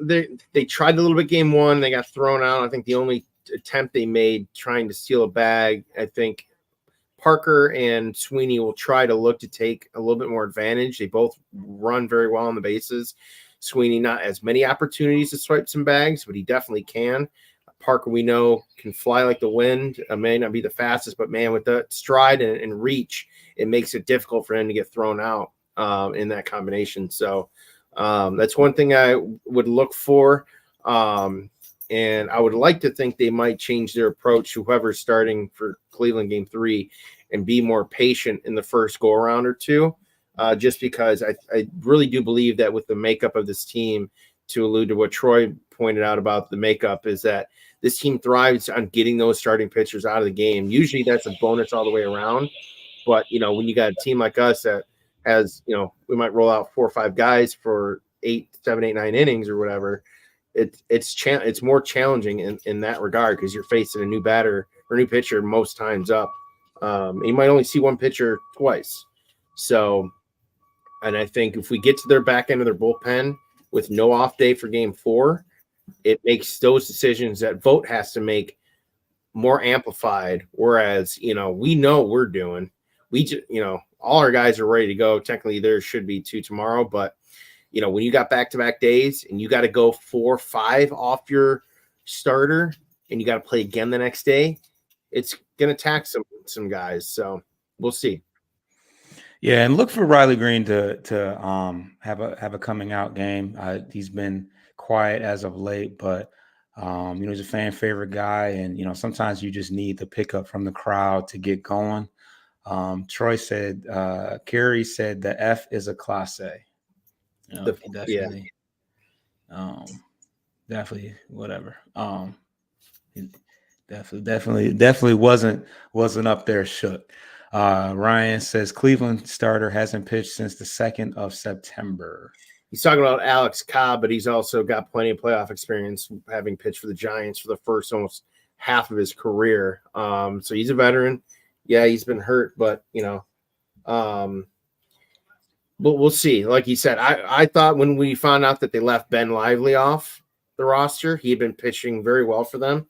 they tried a little bit game 1, they got thrown out. I think the only attempt they made trying to steal a bag, I think Parker and Sweeney will try to look to take a little bit more advantage. They both run very well on the bases. Sweeney not as many opportunities to swipe some bags, but he definitely can. Parker, we know, can fly like the wind. May not be the fastest, but man, with the stride and reach, it makes it difficult for him to get thrown out in that combination. So that's one thing I would look for. And I would like to think they might change their approach, whoever's starting for Cleveland game 3, and be more patient in the first go around or two. just because I really do believe that with the makeup of this team, to allude to what Troy pointed out about the makeup, is that this team thrives on getting those starting pitchers out of the game. Usually that's a bonus all the way around. But, when you got a team like us that has, we might roll out 4 or 5 guys for 8, 7, 8, 9 innings or whatever. It's more challenging in that regard because you're facing a new batter or new pitcher most times up. You might only see one pitcher twice. So, and I think if we get to their back end of their bullpen with no off day for game 4, it makes those decisions that Vogt has to make more amplified. Whereas, we know we're doing. We just, all our guys are ready to go. Technically, there should be 2 tomorrow, but when you got back-to-back days and you got to go 4 or 5 off your starter and you got to play again the next day, it's going to tax some guys. So we'll see. Yeah, and look for Riley Green to have a coming out game. He's been quiet as of late, but he's a fan favorite guy, and sometimes you just need the pickup from the crowd to get going. Troy said, Kerry said the F is a class A. Definitely, definitely, whatever. Definitely wasn't up there shook. Ryan says Cleveland starter hasn't pitched since the 2nd of September. He's talking about Alex Cobb, but he's also got plenty of playoff experience, having pitched for the Giants for the first almost half of his career. So he's a veteran. Yeah, he's been hurt, but but we'll see. Like he said, I thought when we found out that they left Ben Lively off the roster, he had been pitching very well for them,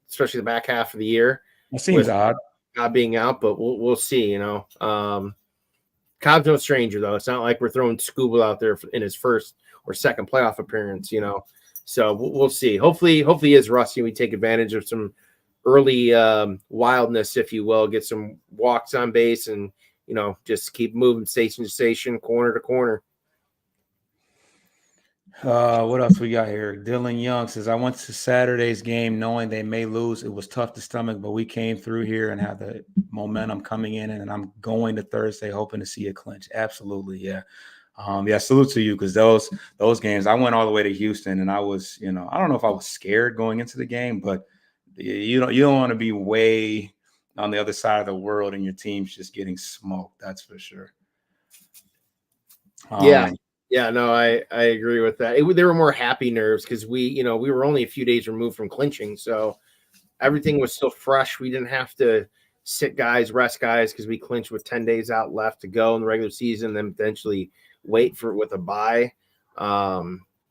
especially the back half of the year. It seems odd. Cobb being out, but we'll see. Cobb's no stranger though. It's not like we're throwing Scooble out there in his first or second playoff appearance. So we'll see. Hopefully he is rusty. We take advantage of some early wildness, if you will, get some walks on base, and just keep moving station to station, corner to corner. What else we got here? Dylan Young says, I went to Saturday's game knowing they may lose. It was tough to stomach, but we came through here and had the momentum coming in, and I'm going to Thursday hoping to see a clinch. Absolutely. Yeah. Salute to you, because those games, I went all the way to Houston, and I was, I don't know if I was scared going into the game, but you don't want to be way on the other side of the world and your team's just getting smoked. That's for sure. Yeah, no, I agree with that. They were more happy nerves because we were only a few days removed from clinching, so everything was still fresh. We didn't have to sit guys, rest guys, because we clinched with 10 days out left to go in the regular season, then potentially wait for it with a bye.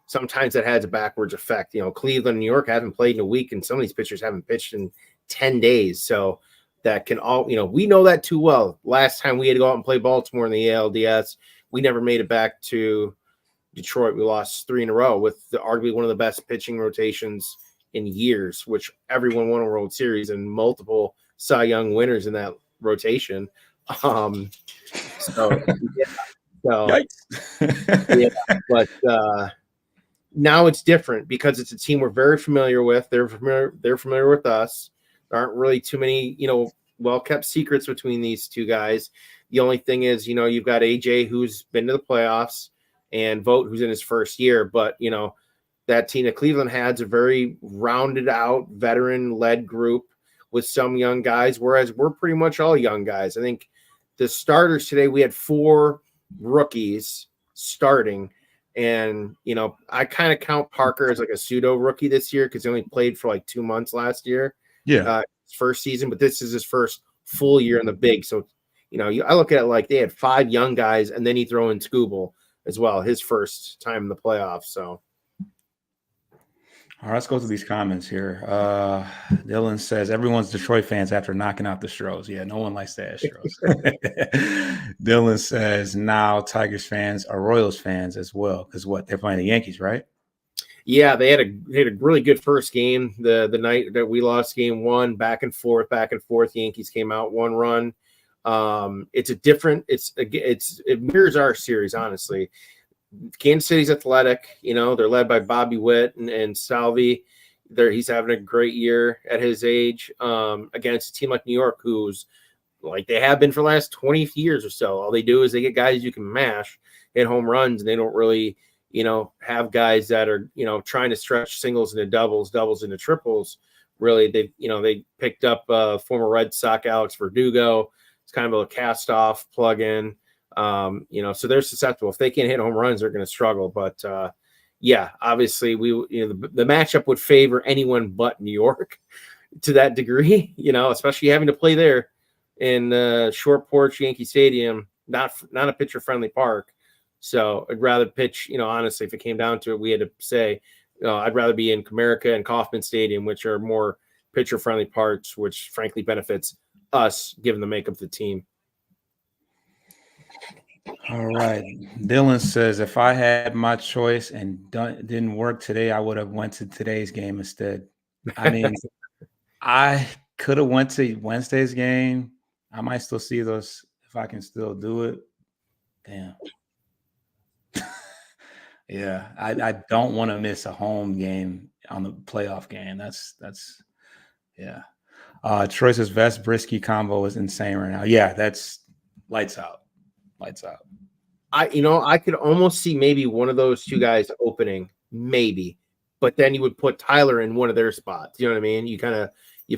Sometimes that has a backwards effect. Cleveland and New York haven't played in a week, and some of these pitchers haven't pitched in 10 days. So that can all, we know that too well. Last time we had to go out and play Baltimore in the ALDS, we never made it back to Detroit. We lost 3 in a row with arguably one of the best pitching rotations in years, which everyone won a World Series and multiple Cy Young winners in that rotation. But now it's different because it's a team we're very familiar with. They're familiar with us. There aren't really too many, well-kept secrets between these two guys. The only thing is, you've got AJ, who's been to the playoffs, and Vogt, who's in his first year. But, that team that Cleveland has a very rounded out, veteran-led group with some young guys, whereas we're pretty much all young guys. I think the starters today, we had 4 rookies starting. And, I kind of count Parker as like a pseudo rookie this year because he only played for like 2 months last year. Yeah. His first season, but this is his first full year in the big. So, I look at it like they had 5 young guys, and then you throw in Scooble as well, his first time in the playoffs. So, all right, let's go through these comments here. Dylan says everyone's Detroit fans after knocking out the Astros. Yeah, no one likes the Astros. Dylan says now Tigers fans are Royals fans as well, because they're playing the Yankees, right? Yeah, they had a really good first game. The night that we lost game 1, back and forth. Yankees came out 1 run. It mirrors our series, honestly. Kansas City's athletic, they're led by Bobby Witt and Salvi. He's having a great year at his age, against a team like New York, who's like they have been for the last 20 years or so. All they do is they get guys you can mash, hit home runs, and they don't really, have guys that are, trying to stretch singles into doubles, doubles into triples. Really, they picked up former Red Sox Alex Verdugo. It's kind of a cast-off plug-in. So they're susceptible. If they can't hit home runs, they're going to struggle. But yeah, obviously the matchup would favor anyone but New York to that degree, especially having to play there in Short Porch Yankee Stadium, not a pitcher-friendly park. So I'd rather pitch, honestly, if it came down to it, we had to say, I'd rather be in Comerica and Kauffman Stadium, which are more pitcher-friendly parks, which frankly benefits us given the makeup of the team. All right. Dylan says, if I had my choice and didn't work today, I would have went to today's game instead. I mean, I could have went to Wednesday's game. I might still see those if I can still do it. Damn. Yeah, I don't want to miss a home game on the playoff game. That's yeah. Troy says Vest Brisky combo is insane right now. Yeah, that's lights out. Lights out. I could almost see maybe one of those two guys opening, maybe, but then you would put Tyler in one of their spots. You know what I mean? You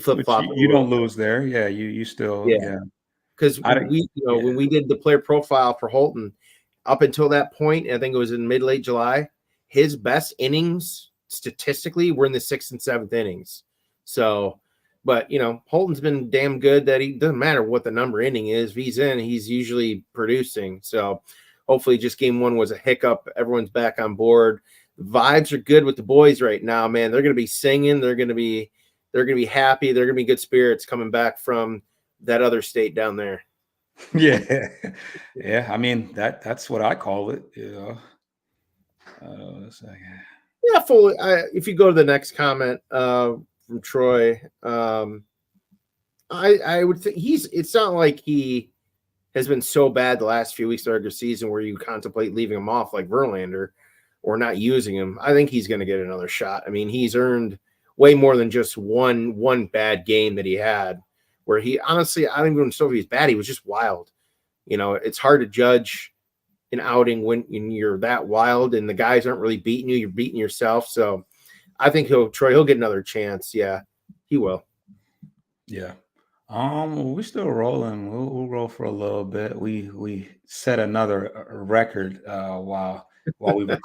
flip flop. You don't lose there. Yeah, you still Because when we did the player profile for Holton, up until that point, I think it was in mid-late July, his best innings statistically were in the 6th and 7th innings. So, but Holton's been damn good that he doesn't matter what the number inning is. If he's in, he's usually producing. So hopefully just game 1 was a hiccup. Everyone's back on board. The vibes are good with the boys right now, man. They're going to be singing. They're going to be happy. They're going to be good spirits coming back from that other state down there. Yeah. I mean, that's what I call it, Yeah, fully. If you go to the next comment from Troy, I would think it's not like he has been so bad the last few weeks of the regular season where you contemplate leaving him off like Verlander or not using him. I think he's going to get another shot. I mean, he's earned way more than just one bad game that he had, where he honestly, I don't even know if he's bad. He was just wild. It's hard to judge an outing when you're that wild and the guys aren't really beating you. You're beating yourself. So I think he'll get another chance. Yeah, he will. Yeah. We're still rolling. We'll roll for a little bit. We set another record while we were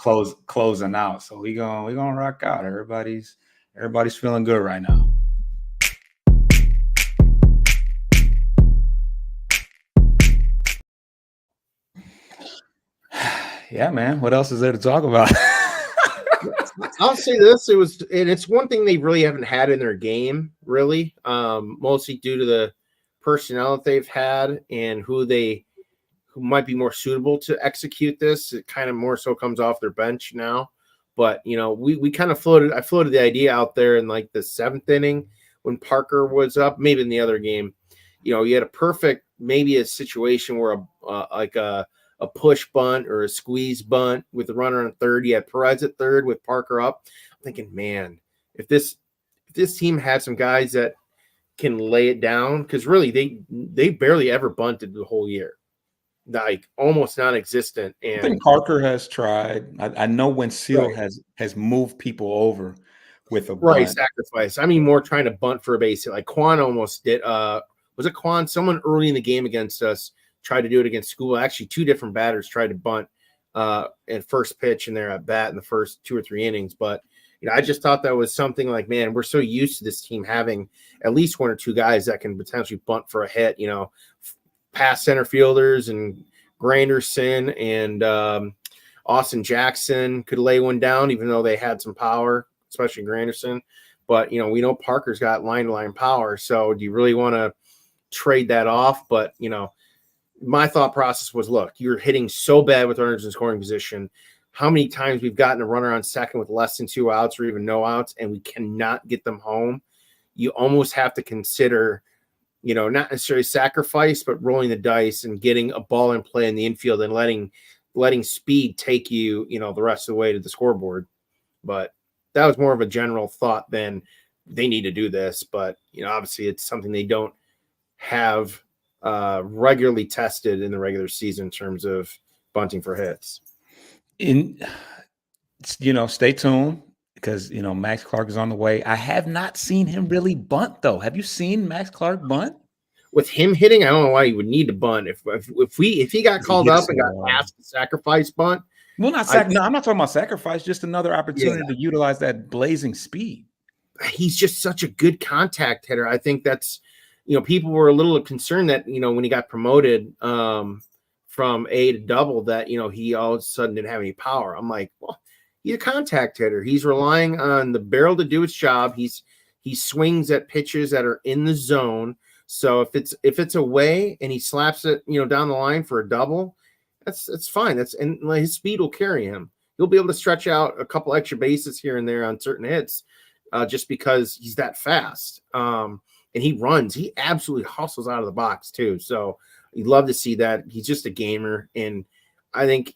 closing out. So we're gonna rock out. Everybody's feeling good right now. Yeah, man. What else is there to talk about? I'll say this: it's one thing they really haven't had in their game, really, mostly due to the personnel that they've had and who might be more suitable to execute this. It kind of more so comes off their bench now. But we kind of I floated the idea out there in like the 7th inning when Parker was up, maybe in the other game. You had maybe a situation where a push bunt or a squeeze bunt with the runner on third. You had Perez at third with Parker up. I'm thinking, man, if this team had some guys that can lay it down, because really they barely ever bunted the whole year, like almost non-existent. And I think Parker has tried. I know when Seal has moved people over with a bunt. Sacrifice. I mean, more trying to bunt for a base hit. Like Quan almost did. Was it Quan? Someone early in the game against us tried to do it against School. Actually, 2 different batters tried to bunt at first pitch in their at bat in the first 2 or 3 innings. But I just thought that was something like, man, we're so used to this team having at least 1 or 2 guys that can potentially bunt for a hit. Past center fielders and Granderson and Austin Jackson could lay one down, even though they had some power, especially Granderson. But we know Parker's got line-to-line power. So do you really want to trade that off? But my thought process was, look, you're hitting so bad with runners in scoring position. How many times we've gotten a runner on second with less than 2 outs or even no outs, and we cannot get them home? You almost have to consider, not necessarily sacrifice, but rolling the dice and getting a ball in play in the infield and letting speed take you, the rest of the way to the scoreboard. But that was more of a general thought than they need to do this. But, obviously it's something they don't have regularly tested in the regular season in terms of bunting for hits. Stay tuned because, Max Clark is on the way. I have not seen him really bunt, though. Have you seen Max Clark bunt? With him hitting, I don't know why he would need to bunt. If he got called up and got asked to sacrifice bunt. Well, no, I'm not talking about sacrifice, just another opportunity to utilize that blazing speed. He's just such a good contact hitter. I think that's, people were a little concerned that, when he got promoted from A to double that, he all of a sudden didn't have any power. I'm like, well, he's a contact hitter. He's relying on the barrel to do its job. He swings at pitches that are in the zone. So if it's away and he slaps it, down the line for a double, that's fine. And his speed will carry him. He'll be able to stretch out a couple extra bases here and there on certain hits, just because he's that fast. And he runs. He absolutely hustles out of the box too. So you'd love to see that. He's just a gamer, and I think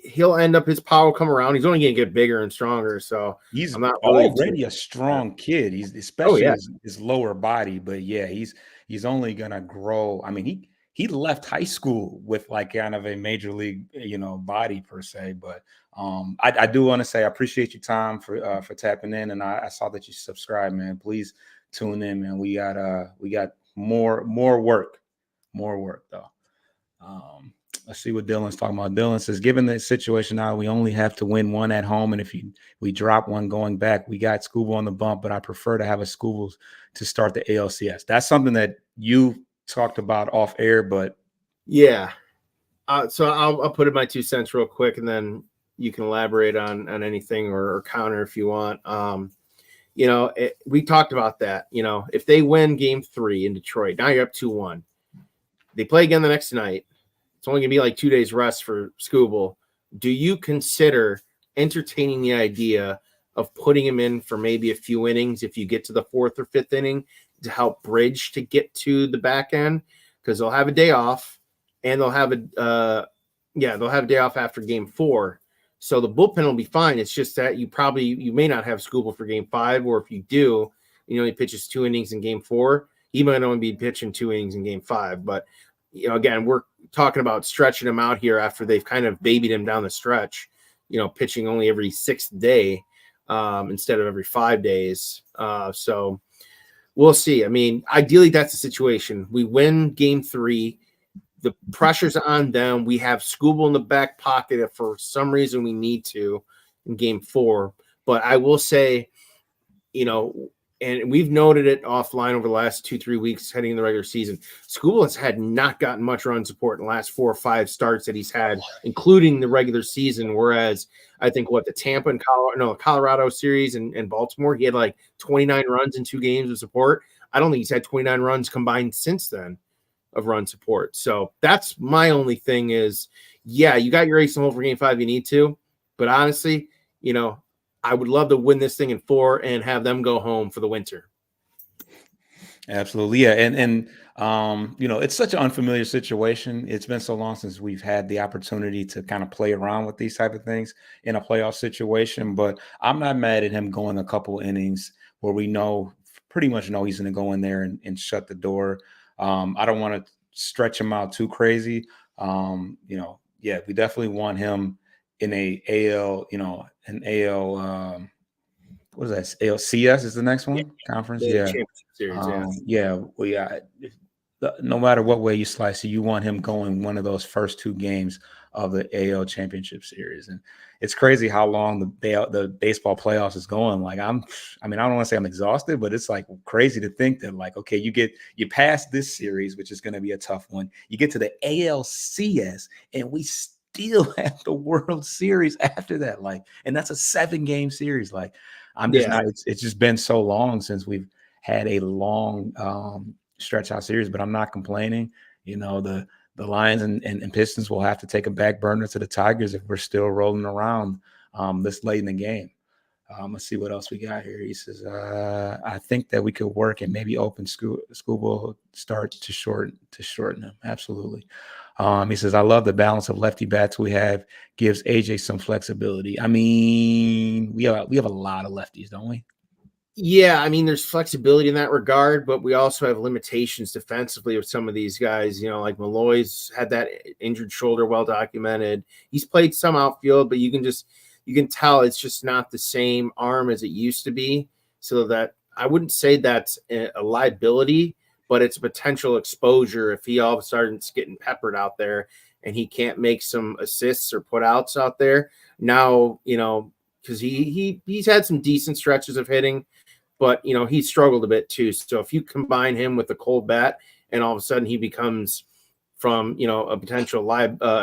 he'll end up, his power will come around. He's only going to get bigger and stronger. So he's already a strong kid. He's especially his lower body, but yeah, he's only going to grow. I mean, he left high school with like kind of a major league, body per se. But I do want to say I appreciate your time for tapping in, and I saw that you subscribed, man. Please tune in, man. We got more work though. Let's see what Dylan's talking about. Dylan says, given the situation now, we only have to win one at home. And if we drop one going back, we got Scooble on the bump, but I prefer to have a Scooble to start the ALCS. That's something that you talked about off air, but yeah. So I'll put in my 2 cents real quick, and then you can elaborate on anything or counter if you want. We talked about that. If they win game 3 in Detroit, now you're up 2-1. They play again the next night. It's only going to be like 2 days rest for Scooble. Do you consider entertaining the idea of putting him in for maybe a few innings if you get to the 4th or 5th inning to help bridge to get to the back end? Because they'll have a day off, and they'll have a day off after game 4. So the bullpen will be fine. It's just that you may not have Scooble for game 5, or if you do, he pitches 2 innings in game 4. He might only be pitching 2 innings in game 5. But again, we're talking about stretching him out here after they've kind of babied him down the stretch, pitching only every 6th day instead of every 5 days. So we'll see. I mean, ideally, that's the situation. We win game 3. The pressure's on them. We have Scooble in the back pocket if for some reason we need to in game 4. But I will say, and we've noted it offline over the last 2-3 weeks heading in the regular season, Scooble has not gotten much run support in the last 4 or 5 starts that he's had, including the regular season. Whereas I think the Tampa and Colorado series and Baltimore, he had like 29 runs in 2 games of support. I don't think he's had 29 runs combined since then of run support. So that's my only thing is, yeah, you got your ace in the hole for game 5. You need to, but honestly, I would love to win this thing in 4 and have them go home for the winter. Absolutely. Yeah. And it's such an unfamiliar situation. It's been so long since we've had the opportunity to kind of play around with these type of things in a playoff situation, but I'm not mad at him going a couple innings where we pretty much know he's going to go in there and shut the door. I don't want to stretch him out too crazy. We definitely want him in a AL, what is that? ALCS is the next one? Conference? Yeah. Series, no matter what way you slice it, you want him going one of those first 2 games of the AL Championship Series. And it's crazy how long the baseball playoffs is going. Like I don't want to say I'm exhausted, but it's like crazy to think that like, okay, you pass this series, which is going to be a tough one. You get to the ALCS and we still have the World Series after that. Like, and that's a 7-game series. Like it's just been so long since we've had a long stretch out series, but I'm not complaining. The Lions and Pistons will have to take a back burner to the Tigers if we're still rolling around this late in the game. Let's see what else we got here. He says, I think that we could work and maybe open Scooble start to shorten him. Absolutely. He says, I love the balance of lefty bats we have, gives AJ some flexibility. I mean, we have a lot of lefties, don't we? Yeah, I mean, there's flexibility in that regard, but we also have limitations defensively with some of these guys. Like Malloy's had that injured shoulder, well documented. He's played some outfield, but you can tell it's just not the same arm as it used to be. So that I wouldn't say that's a liability, but it's a potential exposure if he all of a sudden is getting peppered out there and he can't make some assists or put outs out there. Now, because he's had some decent stretches of hitting, but he struggled a bit too. So if you combine him with a cold bat and all of a sudden he becomes from a potential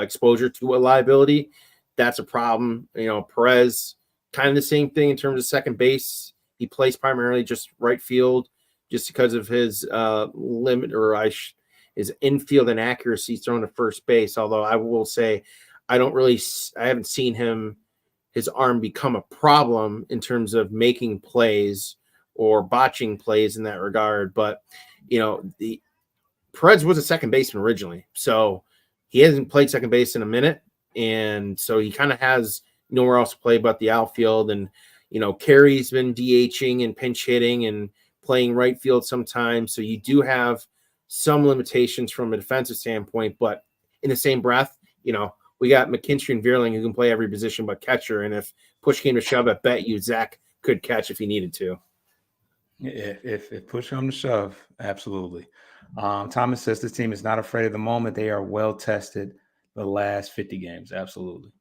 exposure to a liability, that's a problem. Perez, kind of the same thing in terms of second base. He plays primarily just right field, just because of his limit his infield inaccuracy thrown to first base. Although I will say, I haven't seen his arm become a problem in terms of making plays or botching plays in that regard. But, the Perez was a second baseman originally, so he hasn't played second base in a minute. And so he kind of has nowhere else to play but the outfield. And, Carey's been DHing and pinch hitting and playing right field sometimes. So you do have some limitations from a defensive standpoint, but in the same breath, we got McKinstry and Veerling who can play every position but catcher. And if push came to shove, I bet you Zach could catch if he needed to. If push come to shove, absolutely. Thomas says this team is not afraid of the moment. They are well tested the last 50 games. Absolutely.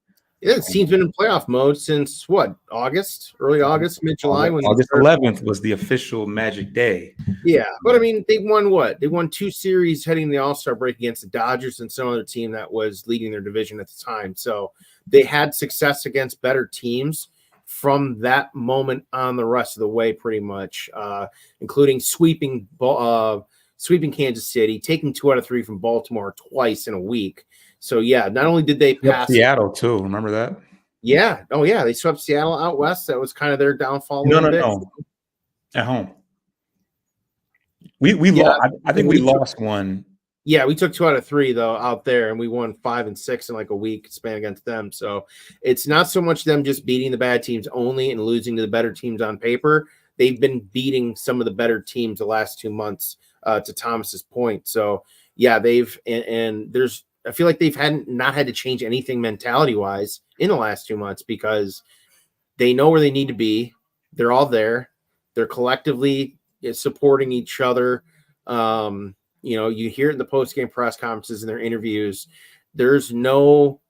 Yeah, the team's been in playoff mode since August, early August, mid-July. August 11th was the official magic day. Yeah, but I mean, they won what? They won 2 series heading the All-Star break against the Dodgers and some other team that was leading their division at the time. So they had success against better teams from that moment on the rest of the way, pretty much, including sweeping Kansas City, taking 2 out of 3 from Baltimore twice in a week. So, yeah, not only did they pass Seattle, too. Remember that? Yeah. Oh, yeah. They swept Seattle out west. That was kind of their downfall. No. At home. We lost. I think we lost one. Yeah, we took 2 out of 3, though, out there, and we won 5 and 6 in like a week span against them. So it's not so much them just beating the bad teams only and losing to the better teams on paper. They've been beating some of the better teams the last 2 months, to Thomas's point. So, yeah, I feel like they've not had to change anything mentality-wise in the last 2 months because they know where they need to be. They're all there. They're collectively supporting each other. You hear it in the post-game press conferences and their interviews. There's no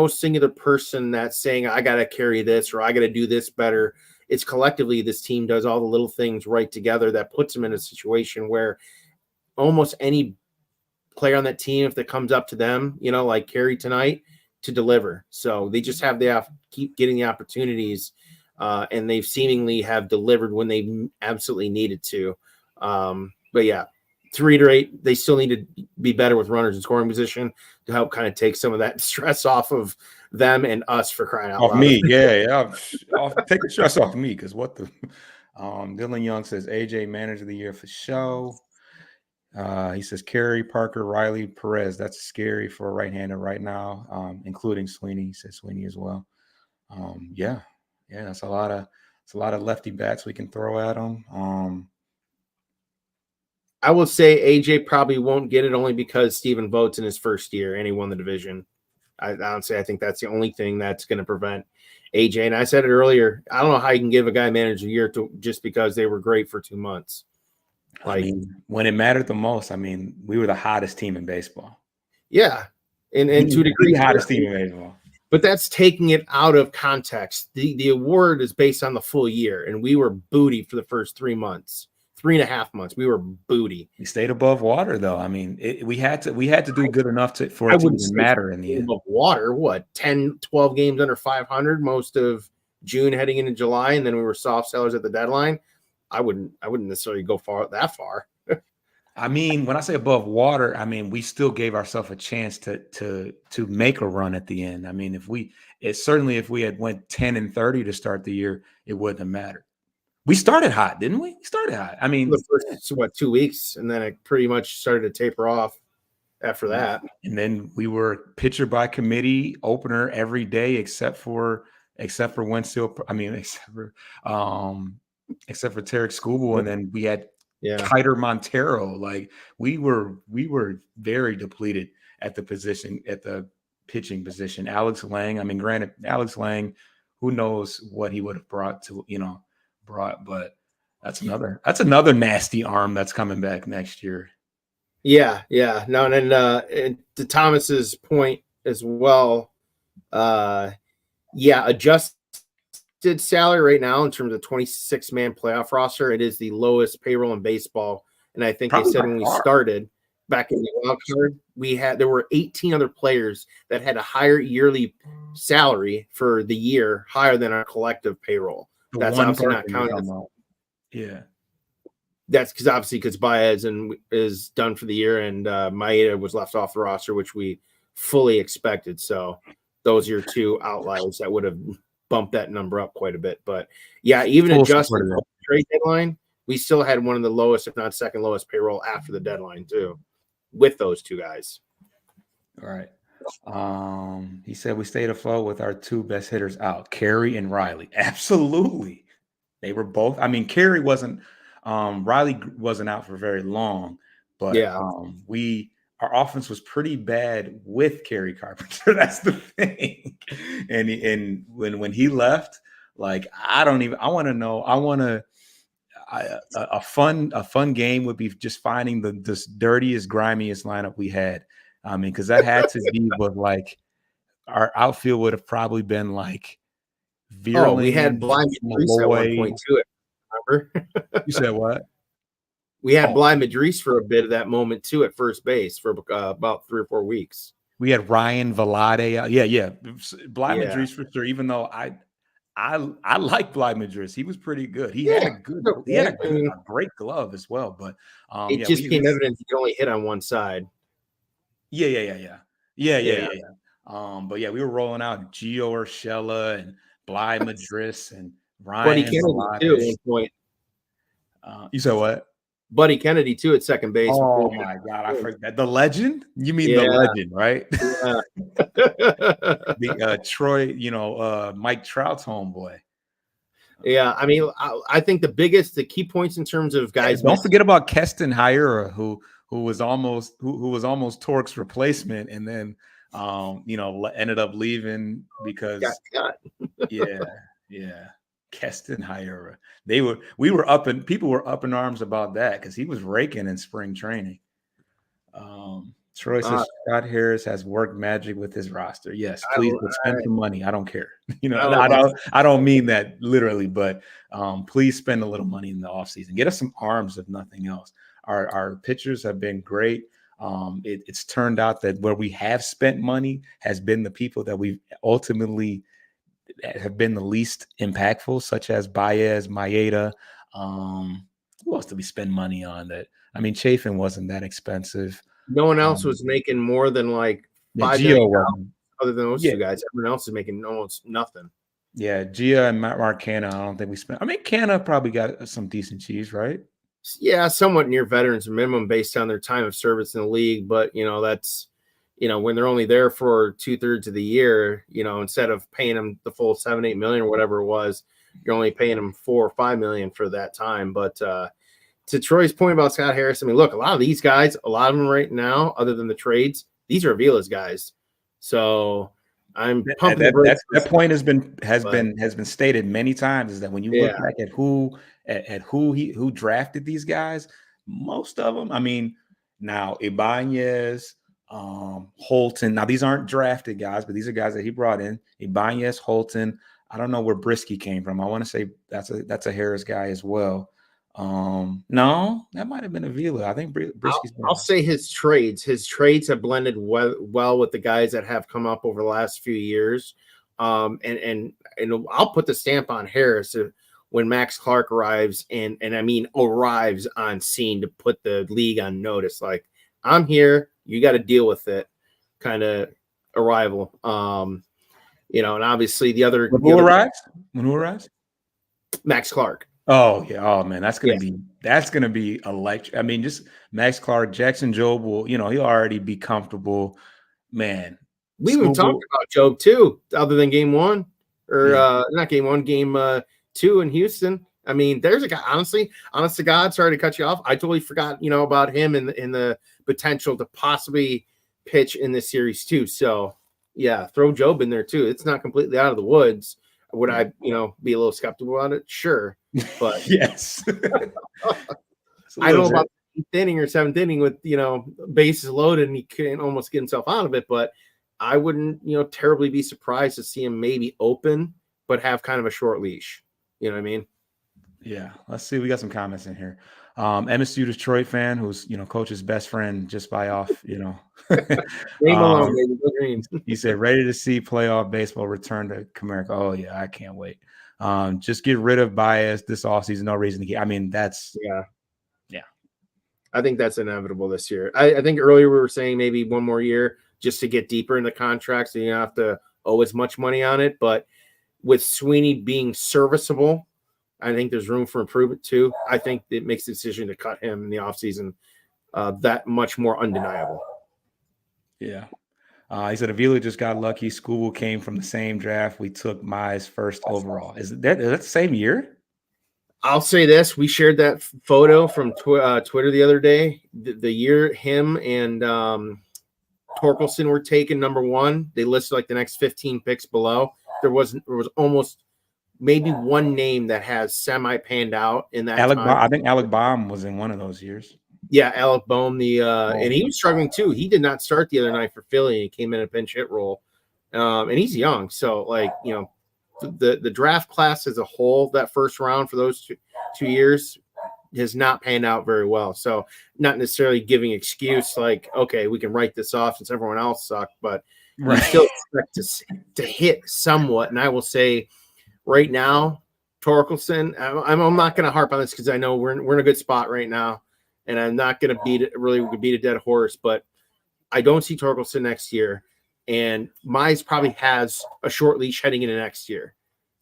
singular person that's saying, I got to carry this or I got to do this better. It's collectively this team does all the little things right together that puts them in a situation where almost any player on that team, if that comes up to them, like Carey tonight, to deliver. So they just keep getting the opportunities, and they seemingly have delivered when they absolutely needed to. But yeah, to reiterate, they still need to be better with runners in scoring position to help kind of take some of that stress off of them and us, for crying out loud. Off me, yeah. Take the stress off me because what the Dylan Young says AJ manager of the year for show. He says Carey, Parker, Riley, Perez. That's scary for a right-hander right now, including Sweeney. He says Sweeney as well. Yeah, that's a lot of lefty bats we can throw at him. I will say AJ probably won't get it only because Stephen Vogt's in his first year and he won the division. Honestly, I think that's the only thing that's going to prevent AJ. And I said it earlier, I don't know how you can give a guy manager a year just because they were great for 2 months. When it mattered the most, we were the hottest team in baseball. Yeah. And to a degree, the hottest team in baseball. But that's taking it out of context. The award is based on the full year, and we were booty for the first 3 months. 3.5 months. We were booty. We stayed above water, though. We had to do good enough for it to even matter in the end. Above water, what, 10, 12 games under 500 most of June heading into July, and then we were soft sellers at the deadline. I wouldn't necessarily go that far. When I say above water, we still gave ourselves a chance to make a run at the end. If we had went 10 and 30 to start the year, it wouldn't have mattered. We started hot, didn't we? We started hot. The first 2 weeks, and then it pretty much started to taper off after that. And then we were pitcher by committee opener every day, except for Winsfield. except for Tarek Skubal, and then we had Yeah. Kiter Montero. Like we were very depleted at the pitching position. Alex Lang, I mean, granted, Alex Lang, who knows what he would have brought, but that's another nasty arm that's coming back next year. Yeah. No, and then and to Thomas's point as well, adjusted salary right now in terms of 26-man playoff roster, it is the lowest payroll in baseball. And I think they said when we started back in the wild card, there were 18 other players that had a higher yearly salary for the year, higher than our collective payroll. That's obviously not counted. Yeah. That's because Baez is done for the year, and Maeda was left off the roster, which we fully expected. So those are your two outliers that would have bumped that number up quite a bit. But yeah, even adjusting for the trade deadline, we still had one of the lowest, if not second lowest, payroll after the deadline too, with those two guys. All right. He said we stayed afloat with our two best hitters out, Carey and Riley. Absolutely. They were both. I mean, Carey wasn't. Riley wasn't out for very long, but our offense was pretty bad with Kerry Carpenter. That's the thing. And when he left, like I want to know. A fun game would be just finding the dirtiest, grimiest lineup we had. I mean, because that had to be with like our outfield would have probably been like. Virling, we had Bly Madris at one point to it. Remember? You said what? We had Bly Madris for a bit of that moment too at first base for about 3 or 4 weeks. We had Ryan Velade. Yeah. Bly Madris for sure. Even though I like Bly Madris, he was pretty good. He had a great glove as well. But it just became evident he could only hit on one side. Yeah. But yeah, we were rolling out Gio Urshela and Bly Madris and Ryan. Buddy Kennedy too at one point. You said what? Buddy Kennedy too at second base. Oh my God, I forgot the legend. You mean the legend, right? The Troy, Mike Trout's homeboy. Yeah, I mean, I think the key points in terms of guys. Don't forget about Keston Hiura, who was almost Torque's replacement, and then ended up leaving because yeah. Keston Hiura. People were up in arms about that because he was raking in spring training. Troy says Scott Harris has worked magic with his roster. Yes, please spend some money. I don't care. I don't mean that literally, but please spend a little money in the offseason. Get us some arms, if nothing else. Our pitchers have been great. It's turned out that where we have spent money has been the people that we've ultimately have been the least impactful, such as Baez, Maeda. Who else did we spend money on that? I mean, Chafin wasn't that expensive. No one else was making more than like $5 million other than those two guys. Everyone else is making almost nothing. Yeah, Gia and Mark Canha, I don't think we spent. I mean, Canha probably got some decent cheese, right? Yeah, somewhat near veterans minimum based on their time of service in the league. But, that's – when they're only there for 2/3 of the year, instead of paying them the full $7-8 million or whatever it was, you're only paying them $4 or $5 million for that time. But to Troy's point about Scott Harris, I mean, look, a lot of these guys, a lot of them right now, other than the trades, these are Avila's guys. So I'm pumping that point has been stated many times, is that when you look back at who drafted these guys, most of them, I mean, now Ibanez, Holton. Now, these aren't drafted guys, but these are guys that he brought in. Ibanez, Holton. I don't know where Brisky came from. I want to say that's a Harris guy as well. No, that might have been Avila. I think Brisky's. I'll say his trades. His trades have blended well with the guys that have come up over the last few years. And I'll put the stamp on Harris when Max Clark arrives, and I mean arrives on scene to put the league on notice. Like, I'm here. You got to deal with it, kind of arrival. And obviously the other. When who arrives? Max Clark. Oh yeah. Oh man, that's gonna be electric. I mean, just Max Clark, Jackson Job will. He'll already be comfortable. Man, we even talked about Job too, other than game one or not game one, game 2 in Houston. I mean, there's a guy, honest to God, sorry to cut you off. I totally forgot, about him and the potential to possibly pitch in this series too. So yeah, throw Job in there too. It's not completely out of the woods. Would I, be a little skeptical about it? Sure. But yes. I don't know about the 8th inning or 7th inning with, bases loaded and he can almost get himself out of it. But I wouldn't, terribly be surprised to see him maybe open, but have kind of a short leash. You know what I mean? Yeah. Let's see. We got some comments in here. MSU Detroit fan who's, coach's best friend just by off, Name alone, baby. Go green. He said, ready to see playoff baseball return to Comerica. Oh, yeah. I can't wait. Just get rid of Baez this offseason. No reason to keep. I mean, that's. Yeah. I think that's inevitable this year. I think earlier we were saying maybe one more year just to get deeper in the contract so you don't have to owe as much money on it. But with Sweeney being serviceable, I think there's room for improvement too. I think it makes the decision to cut him in the offseason that much more undeniable. Yeah. He said Avila just got lucky. School came from the same draft. We took Mize first overall. Is that the same year? I'll say this. We shared that photo from Twitter the other day. The year him and Torkelson were taken number 1. They listed like the next 15 picks below. There was almost maybe one name that has semi panned out in that time. I think Alec Baum was in one of those years. Yeah, Alec Boehm, and he was struggling too. He did not start the other night for Philly. He came in a pinch hit role, and he's young. So, the draft class as a whole, that first round for those two years has not panned out very well. So, not necessarily giving excuse like, okay, we can write this off since everyone else sucked, but you still expect to hit somewhat. And I will say, right now, Torkelson, I'm not going to harp on this because I know we're in a good spot right now. And I'm not going to beat a dead horse, but I don't see Torkelson next year. And Mize probably has a short leash heading into next year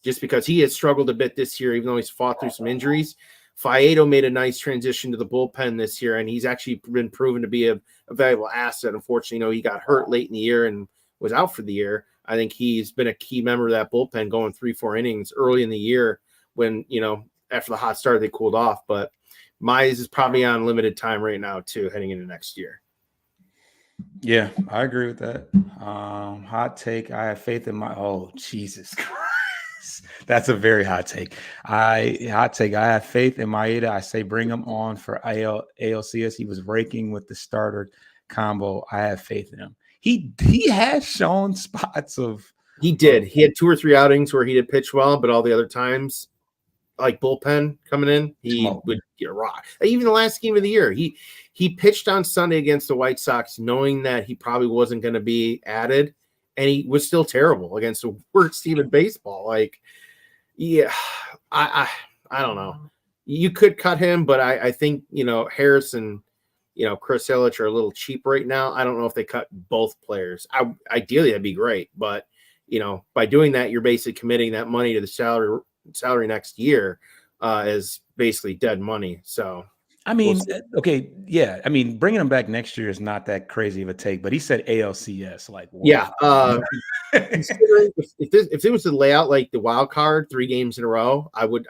just because he has struggled a bit this year, even though he's fought through some injuries. Faedo made a nice transition to the bullpen this year, and he's actually been proven to be a valuable asset. Unfortunately, he got hurt late in the year and was out for the year. I think he's been a key member of that bullpen going 3-4 innings early in the year when, after the hot start, they cooled off. But Mize is probably on limited time right now, too, heading into next year. Yeah, I agree with that. Hot take. I have faith in my. Oh, Jesus Christ. That's a very hot take. I have faith in Maeda. I say bring him on for ALCS. He was raking with the starter combo. I have faith in him. He has shown spots of. He did. He had 2 or 3 outings where he did pitch well, but all the other times, like bullpen coming in, he would get rocked. Even the last game of the year, he pitched on Sunday against the White Sox, knowing that he probably wasn't going to be added, and he was still terrible against the worst team in baseball. Like, yeah, I don't know. You could cut him, but I think Harris and Chris Illich are a little cheap right now. I don't know if they cut both players. Ideally, that'd be great, but by doing that, you're basically committing that money to the salary next year is basically dead money. So I mean, okay, yeah. I mean, bringing him back next year is not that crazy of a take, but he said ALCS. Like, whoa. Yeah. If it was to lay out like the wild card 3 games in a row, I would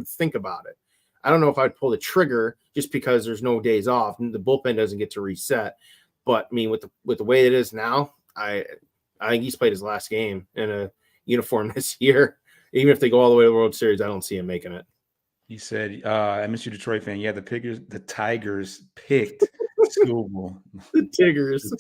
think about it. I don't know if I'd pull the trigger just because there's no days off and the bullpen doesn't get to reset. But I mean, with the way it is now, I think he's played his last game in a uniform this year. Even if they go all the way to the World Series, I don't see him making it. He said, MSU Detroit fan, yeah, the Tigers picked Skubal. The Tigers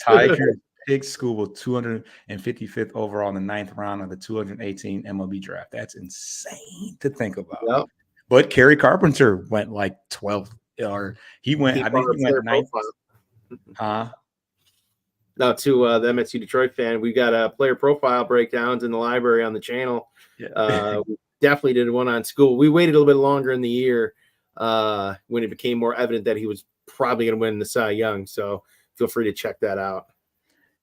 picked Skubal 255th overall in the 9th round of the 218 MLB draft. That's insane to think about. Yep. But Kerry Carpenter went like 12th, or he went 9th. Now, to the MSU Detroit fan, we got player profile breakdowns in the library on the channel. Yeah. We definitely did one on School. We waited a little bit longer in the year when it became more evident that he was probably going to win the Cy Young. So feel free to check that out.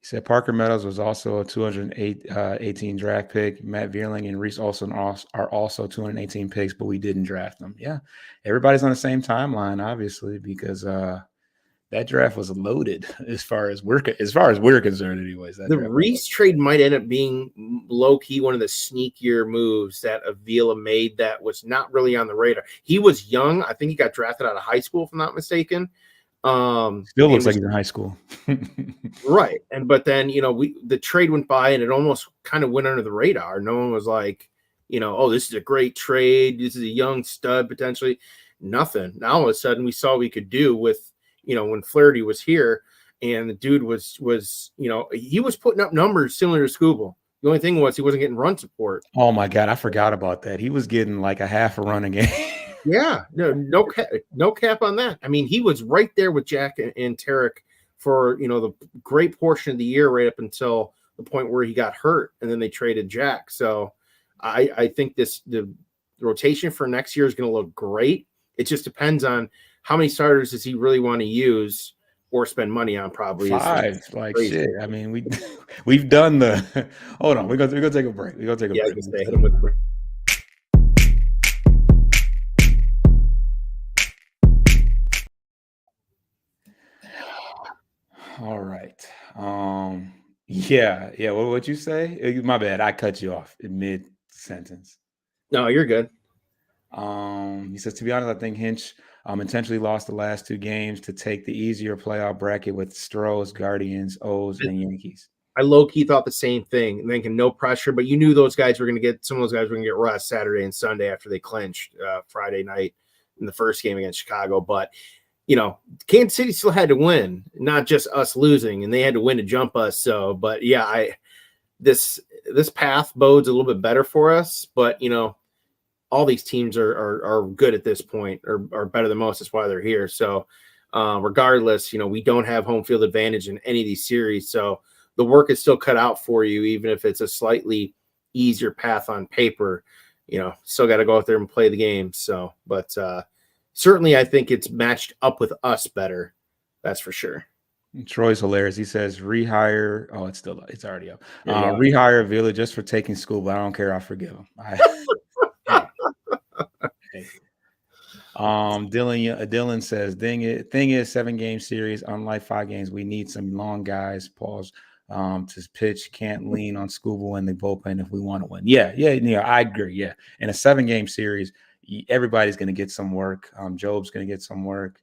He said Parker Meadows was also a 218 draft pick. Matt Vierling and Reese Olson are also 218 picks, but we didn't draft them. Yeah, everybody's on the same timeline, obviously, because that draft was loaded as far as we're concerned, anyways. The Reese trade might end up being low key one of the sneakier moves that Avila made that was not really on the radar. He was young. I think he got drafted out of high school, if I'm not mistaken. Still looks like he's in high school. Right. But then, the trade went by and it almost kind of went under the radar. No one was like, oh, this is a great trade. This is a young stud potentially. Nothing. Now all of a sudden we saw what we could do with, when Flaherty was here and the dude was he was putting up numbers similar to Scooble. The only thing was he wasn't getting run support. Oh my God, I forgot about that. He was getting like a half a run a game. Yeah, no cap on that. I mean, he was right there with Jack and Tarek for the great portion of the year, right up until the point where he got hurt, and then they traded Jack. So I think the rotation for next year is going to look great. It just depends on how many starters does he really want to use or spend money on. Probably 5. Like crazy. Shit. I mean, we've done the. Hold on, we're gonna take a break. We're gonna take a break. Hit him with the break. All right. Yeah. What'd you say? My bad. I cut you off in mid sentence. No, you're good. He says, to be honest, I think Hinch intentionally lost the last 2 games to take the easier playoff bracket with Stros, Guardians, O's, and Yankees. I low-key thought the same thing, thinking no pressure, but you knew some of those guys were going to get rest Saturday and Sunday after they clinched Friday night in the first game against Chicago. But, Kansas City still had to win, not just us losing, and they had to win to jump us. So, but yeah, this path bodes a little bit better for us, but, all these teams are good at this point, or are better than most. That's why they're here. So regardless, we don't have home field advantage in any of these series. So the work is still cut out for you, even if it's a slightly easier path on paper. Still got to go out there and play the game. So, but certainly I think it's matched up with us better. That's for sure. Troy's hilarious. He says rehire. Oh, it's already up. Rehire Villa just for taking school, but I don't care. I forgive him. Dylan says, thing is 7-game series, unlike 5 games, we need some long guys, pause, to pitch, can't lean on Scooble and the bullpen if we want to win. Yeah, I agree. Yeah. In a 7-game series, everybody's going to get some work. Job's going to get some work.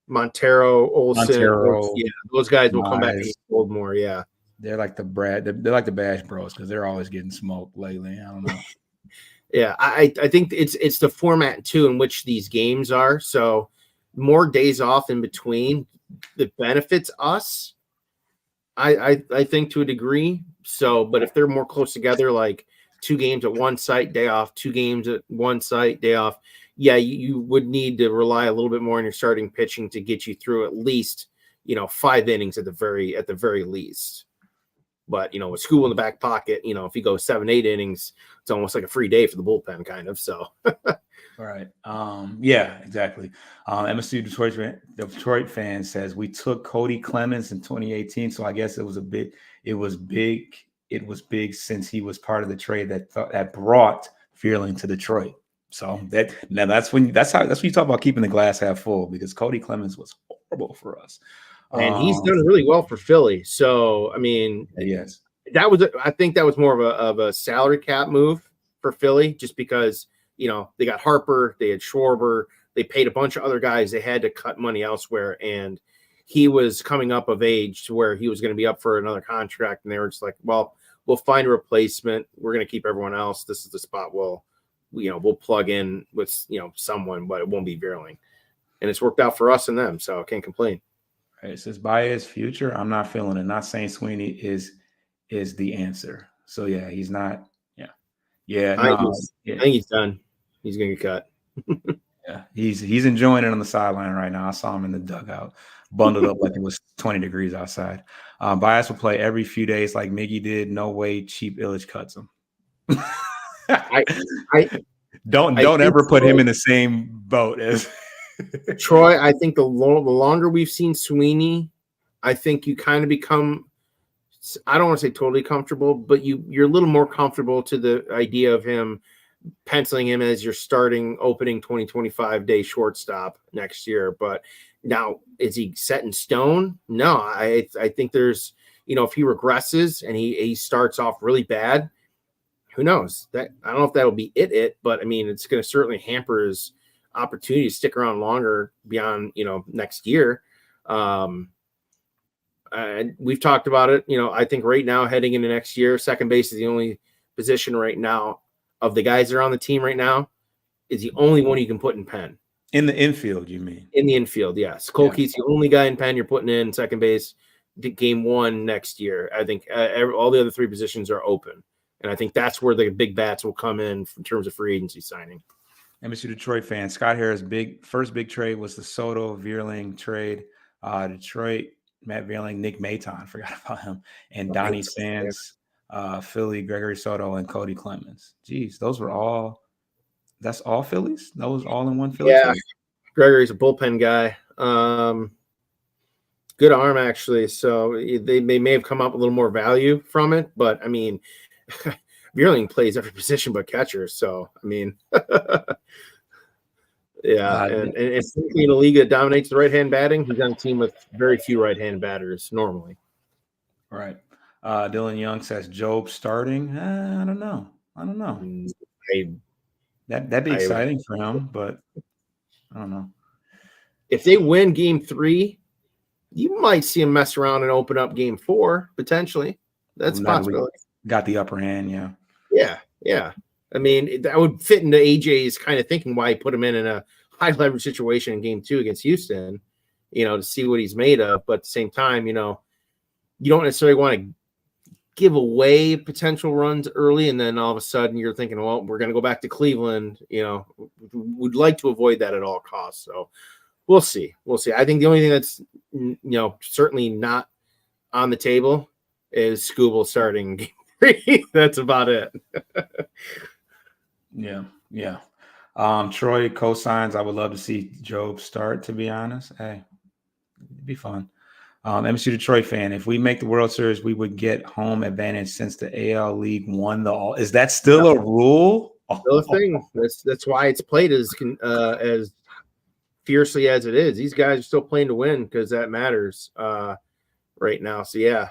Montero, Olsen, yeah, those guys will come back and hold more. Yeah. They're like they're like the Bash Bros because they're always getting smoked lately. I don't know. Yeah, I think it's the format too in which these games are. So more days off in between, it benefits us. I think to a degree. So, but if they're more close together, like 2 games at one site, day off, 2 games at one site, day off. Yeah, you would need to rely a little bit more on your starting pitching to get you through at least 5 innings at the very least. But, with School in the back pocket, if you go 7-8 innings, it's almost like a free day for the bullpen kind of. So, all right. Yeah, exactly. MSU Detroit fan says we took Cody Clemens in 2018. So I guess it was big since he was part of the trade that brought Fearling to Detroit. So that's when you talk about keeping the glass half full, because Cody Clemens was horrible for us. And he's done really well for Philly. So, I mean, yes, I think that was more of a salary cap move for Philly, just because, they got Harper, they had Schwarber, they paid a bunch of other guys. They had to cut money elsewhere. And he was coming up of age to where he was going to be up for another contract. And they were just like, well, we'll find a replacement. We're going to keep everyone else. This is the spot we'll plug in with, someone, but it won't be Veerling. And it's worked out for us and them. So I can't complain. It says Baez future. I'm not feeling it. Not saying Sweeney is the answer. So yeah, he's not. Yeah. I think he's done. He's gonna get cut. Yeah, he's enjoying it on the sideline right now. I saw him in the dugout, bundled up like it was 20 degrees outside. Baez will play every few days like Miggy did. No way Cheap Illich cuts him. Don't ever put him in the same boat as Troy. I think the longer we've seen Sweeney, I think you kind of become, I don't want to say totally comfortable, but you're a little more comfortable to the idea of him penciling him as your starting opening 2025 day shortstop next year. But Now, is he set in stone? No, I think there's, if he regresses and he starts off really bad, who knows? That I don't know if that'll be it, but I mean, it's going to certainly hamper his opportunity to stick around longer beyond, next year. We've talked about it. I think right now, heading into next year, second base is the only position right now of the guys that are on the team right now is the only one you can put in pen. In the infield, you mean? In the infield, yes. Colkey's the only guy in pen you're putting in second base game 1 next year. I think all the other 3 positions are open. And I think that's where the big bats will come in terms of free agency signing. MSU Detroit fan. Scott Harris' first big trade was the Soto Vierling trade. Detroit, Matt Vierling, Nick Maton, forgot about him, and Donnie Sands, Philly, Gregory Soto, and Cody Clemens. Geez, that's all Phillies? Those all in one Philly trade? Gregory's a bullpen guy. Good arm, actually. So they may have come up with a little more value from it, but I mean, Vierling plays every position but catcher. So, I mean, and in a league that dominates the right-hand batting, he's on a team with very few right-hand batters normally. Right. Dylan Young says Job starting. I don't know. That'd be exciting for him, but I don't know. If they win game 3, you might see him mess around and open up game 4, potentially. That's a possibility. Got the upper hand, yeah. Yeah. I mean, that would fit into AJ's kind of thinking why he put him in a high leverage situation in game 2 against Houston, to see what he's made of. But at the same time, you don't necessarily want to give away potential runs early. And then all of a sudden you're thinking, well, we're going to go back to Cleveland. Would like to avoid that at all costs. So we'll see. I think the only thing that's, certainly not on the table is Scooble starting game 3. That's about it. Yeah. Troy co-signs. I would love to see Job start, to be honest. Hey, it'd be fun. MSU Detroit fan. If we make the World Series, we would get home advantage since the AL League won the all. Is that still a rule? Still a thing. That's why it's played as fiercely as it is. These guys are still playing to win because that matters right now. So yeah.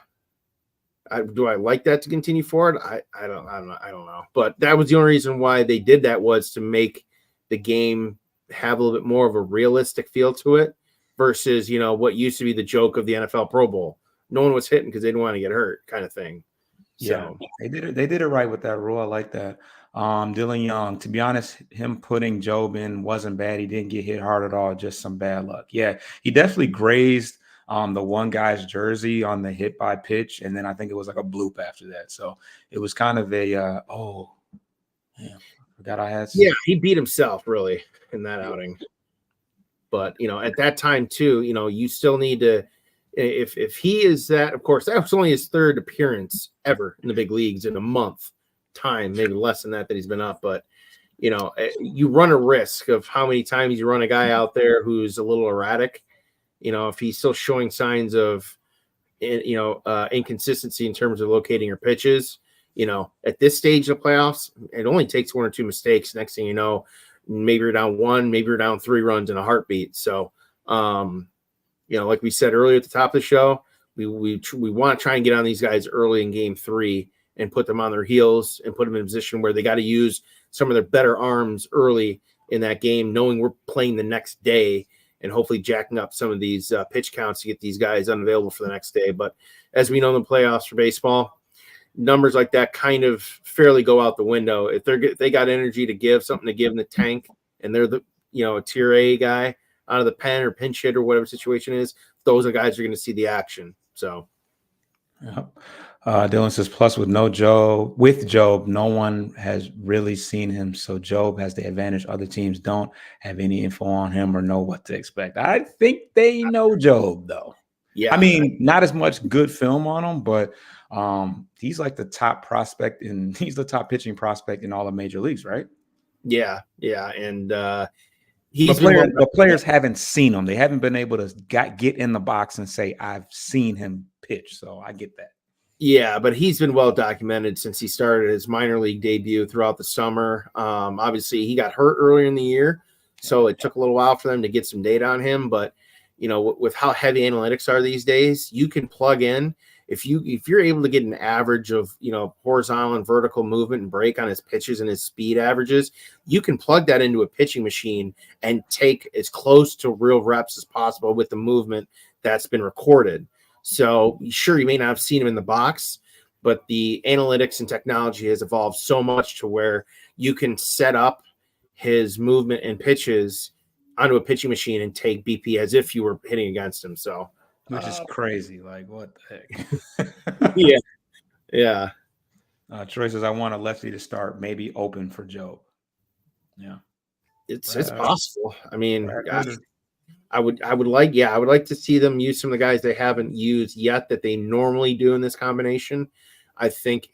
Do I like that to continue forward? I don't know. But that was the only reason why they did that, was to make the game have a little bit more of a realistic feel to it versus, what used to be the joke of the NFL Pro Bowl. No one was hitting because they didn't want to get hurt, kind of thing. So they did it right with that rule. I like that. Dylan Young, to be honest, him putting Job in wasn't bad. He didn't get hit hard at all, just some bad luck. Yeah, he definitely grazed the one guy's jersey on the hit by pitch, and then I think it was like a bloop after that. So it was kind of a forgot I had some. Yeah, he beat himself really in that outing. But at that time too, you still need to, if he is that, of course, that was only his 3rd appearance ever in the big leagues in a month time, maybe less than that he's been up. But you run a risk of how many times you run a guy out there who's a little erratic. If he's still showing signs of, inconsistency in terms of locating your pitches, at this stage of the playoffs, it only takes 1 or 2 mistakes. Next thing you know, maybe you're down 1, maybe you're down 3 runs in a heartbeat. So, like we said earlier at the top of the show, we want to try and get on these guys early in game 3 and put them on their heels and put them in a position where they got to use some of their better arms early in that game, knowing we're playing the next day, and hopefully jacking up some of these pitch counts to get these guys unavailable for the next day. But as we know in the playoffs for baseball, numbers like that kind of fairly go out the window. If they got energy to give, something to give in the tank, and they're the a tier A guy out of the pen or pinch hit or whatever situation is, those are guys who are going to see the action. So, yeah. Dylan says, plus with Job, no one has really seen him. So Job has the advantage. Other teams don't have any info on him or know what to expect. I think they know Job, though. Yeah. I mean, not as much good film on him, but he's like the top prospect he's the top pitching prospect in all the major leagues, right? Yeah. And the players haven't seen him. They haven't been able to get in the box and say, I've seen him pitch. So I get that. Yeah, but he's been well documented since he started his minor league debut throughout the summer. Obviously, he got hurt earlier in the year, so it took a little while for them to get some data on him. But with how heavy analytics are these days, you can plug in. If you're able to get an average of, horizontal and vertical movement and break on his pitches and his speed averages, you can plug that into a pitching machine and take as close to real reps as possible with the movement that's been recorded. So sure, you may not have seen him in the box, but the analytics and technology has evolved so much to where you can set up his movement and pitches onto a pitching machine and take BP as if you were hitting against him. So, which is crazy. Like, what the heck? Yeah. Troy says, I want a lefty to start, maybe open for Joe. Yeah. It's possible. I mean, I would like to see them use some of the guys they haven't used yet that they normally do in this combination. I think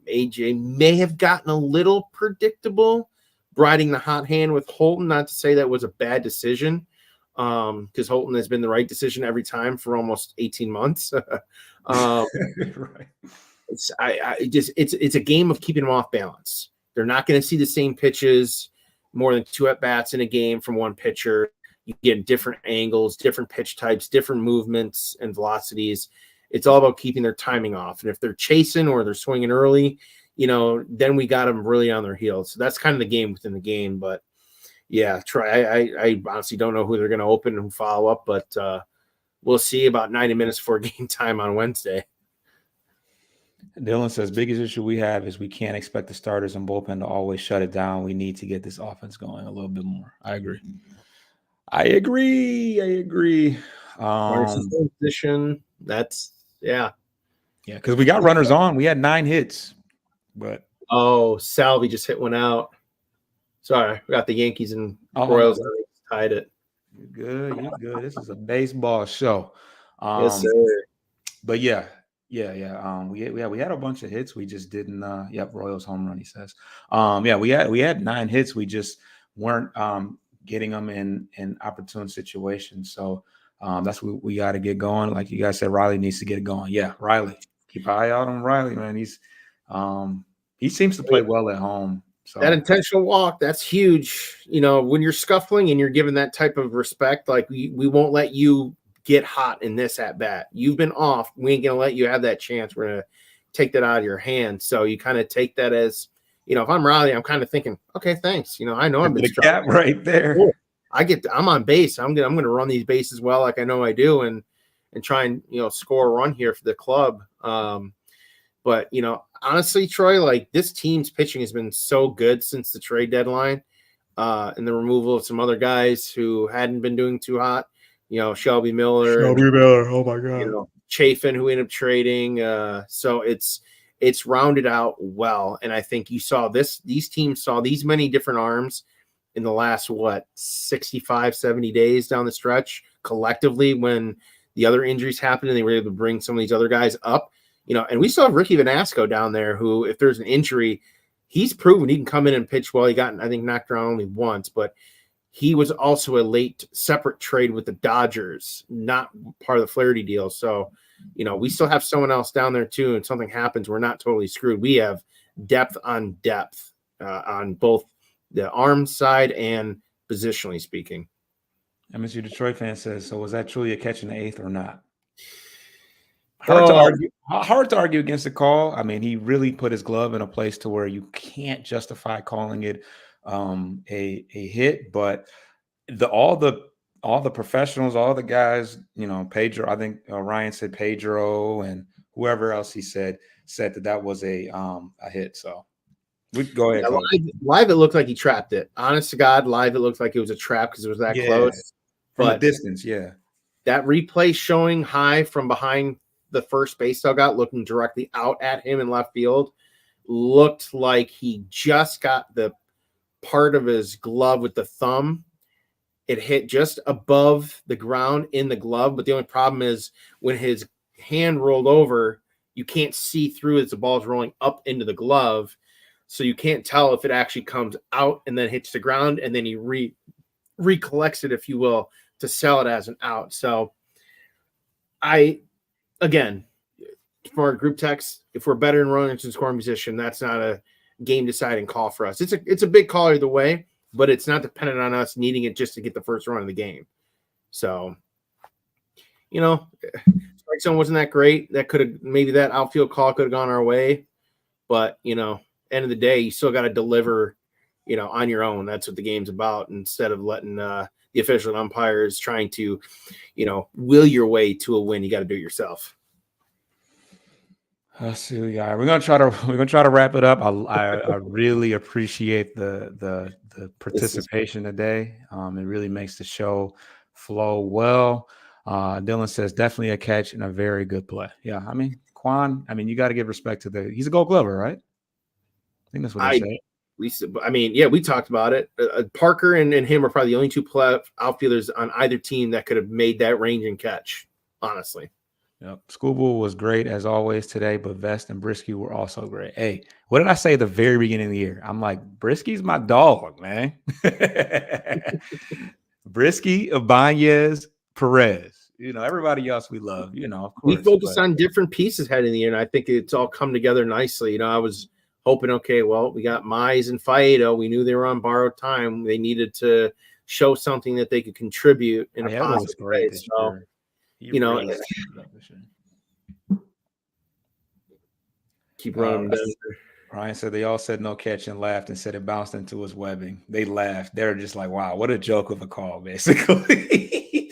AJ may have gotten a little predictable riding the hot hand with Holton. Not to say that was a bad decision, because Holton has been the right decision every time for almost 18 months. Right. It's a game of keeping them off balance. They're not going to see the same pitches more than 2 at-bats in a game from one pitcher. You get different angles, different pitch types, different movements and velocities. It's all about keeping their timing off. And if they're chasing or they're swinging early, then we got them really on their heels. So that's kind of the game within the game. But yeah, I honestly don't know who they're going to open and follow up, but we'll see about 90 minutes before game time on Wednesday. Dylan says, biggest issue we have is we can't expect the starters and bullpen to always shut it down. We need to get this offense going a little bit more. I agree. Position. That's because we got runners on. We had 9 hits, but Salvi just hit one out. Sorry, we got the Yankees and Royals tied it. You're good. This is a baseball show. Yes, sir. But yeah. We had a bunch of hits. We just didn't. Royals home run. He says. We had 9 hits. We just weren't getting them in opportune situations. So that's what we got to get going. Like you guys said, Riley needs to get it going. Yeah, Riley. Keep an eye out on Riley, man. He seems to play well at home. So that intentional walk, that's huge. When you're scuffling and you're given that type of respect, like we won't let you get hot in this at bat. You've been off. We ain't gonna let you have that chance. We're gonna take that out of your hand. So you kind of take that as, if I'm Riley, I'm kind of thinking, okay, thanks. I know I've been the gap right there. Cool. I'm on base. I'm gonna run these bases well, like I know I do, and try and score a run here for the club. But honestly, Troy, like this team's pitching has been so good since the trade deadline, and the removal of some other guys who hadn't been doing too hot. Shelby Miller. Oh my God. Chafin, who ended up trading. So it's rounded out well. And I think you saw these teams saw these many different arms in the last, 65, 70 days down the stretch collectively when the other injuries happened and they were able to bring some of these other guys up, and we still have Ricky Vanasco down there who, if there's an injury, he's proven he can come in and pitch well. He got, I think, knocked around only once, but he was also a late separate trade with the Dodgers, not part of the Flaherty deal. So, we still have someone else down there too, and something happens, we're not totally screwed. We have depth on depth on both the arm side and positionally speaking. MSU Detroit fan says, so was that truly a catch in the 8th or not? Hard to argue against the call. I mean, he really put his glove in a place to where you can't justify calling it a hit, but all the professionals, all the guys, Pedro, I think Ryan said Pedro and whoever else he said that was a hit. So we go ahead. Live, it looked like he trapped it. Honest to God, live, it looked like it was a trap because it was that close. From a distance, yeah. That replay showing high from behind the first base dugout, looking directly out at him in left field, looked like he just got the part of his glove with the thumb. It hit just above the ground in the glove, but the only problem is when his hand rolled over, you can't see through as the ball's rolling up into the glove, so you can't tell if it actually comes out and then hits the ground, and then he recollects it, if you will, to sell it as an out. So again, for our group text, if we're better in runners and scoring position, that's not a game deciding call for us. It's a big call either way, but it's not dependent on us needing it just to get the first run of the game. So strike zone wasn't that great. Maybe that outfield call could have gone our way, but end of the day, you still got to deliver, on your own. That's what the game's about. Instead of letting the official umpires trying to, will your way to a win, you got to do it yourself. Let's see. Yeah, we're gonna try to wrap it up. I really appreciate the participation today. It really makes the show flow well. Dylan says definitely a catch and a very good play. Yeah, I mean Quan. I mean you got to give respect to he's a Gold Glover, right? I think that's what he said. We talked about it. Parker and him are probably the only two outfielders on either team that could have made that range and catch. Honestly. Yep. Schoolboy was great as always today, but Vest and Brisky were also great. Hey, what did I say at the very beginning of the year? I'm like, Brisky's my dog, man. Brisky, Ibanez, Perez. Everybody else we love, of course. We focused on different pieces heading in the year, and I think it's all come together nicely. I was hoping, okay, well, we got Mize and Faedo. We knew they were on borrowed time. They needed to show something that they could contribute in a positive way. So, really keep running down. Ryan said they all said no catch and laughed and said it bounced into his webbing. They laughed. They're just like, wow, what a joke of a call, basically.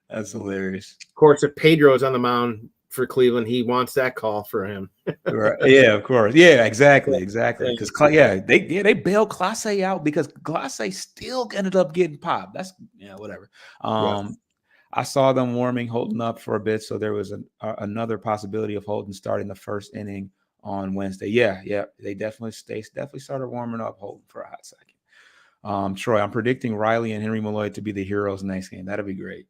That's hilarious. Of course, if Pedro is on the mound for Cleveland, he wants that call for him. Right. Yeah, of course. Yeah, exactly. Because they bailed Clase out because Clase still ended up getting popped. That's whatever. I saw them warming Holton up for a bit, so there was another possibility of Holton starting the first inning on Wednesday. Yeah, they definitely started warming up Holton for a hot second. Troy, I'm predicting Riley and Henry Malloy to be the heroes next game. That'd be great.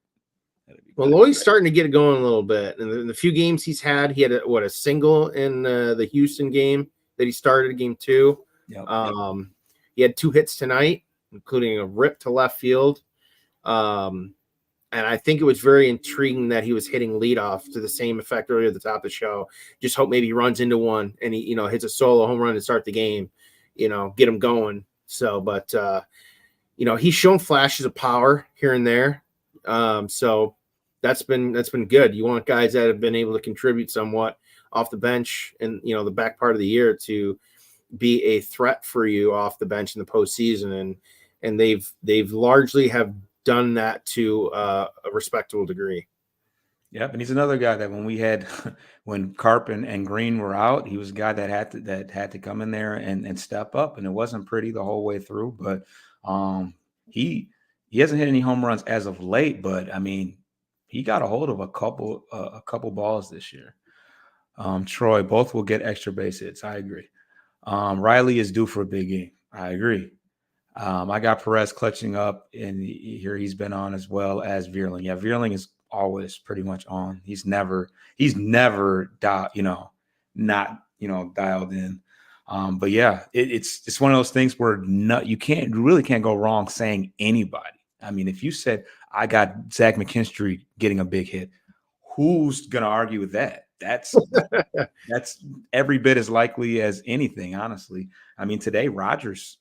Malloy's starting to get it going a little bit. In the few games he's had, he had a single in the Houston game that he started, game 2. Yep. He had 2 hits tonight, including a rip to left field. And I think it was very intriguing that he was hitting leadoff to the same effect earlier at the top of the show. Just hope maybe he runs into one and he, hits a solo home run to start the game, get him going. So, but, he's shown flashes of power here and there. So that's been good. You want guys that have been able to contribute somewhat off the bench and, the back part of the year to be a threat for you off the bench in the postseason. And they've largely have done that to a respectable degree. Yep, and he's another guy that when Carp and Green were out, he was a guy that had to come in there and step up, and it wasn't pretty the whole way through. But he hasn't hit any home runs as of late. But I mean, he got a hold of a couple balls this year. Troy, both will get extra base hits. I agree. Riley is due for a big game. I agree. I got Perez clutching up, and here he's been on as well as Vierling. Yeah, Vierling is always pretty much on. He's never not dialed in. But yeah, it's one of those things where you really can't go wrong saying anybody. I mean, if you said I got Zach McKinstry getting a big hit, who's gonna argue with that? That's every bit as likely as anything, honestly. I mean, today Rogers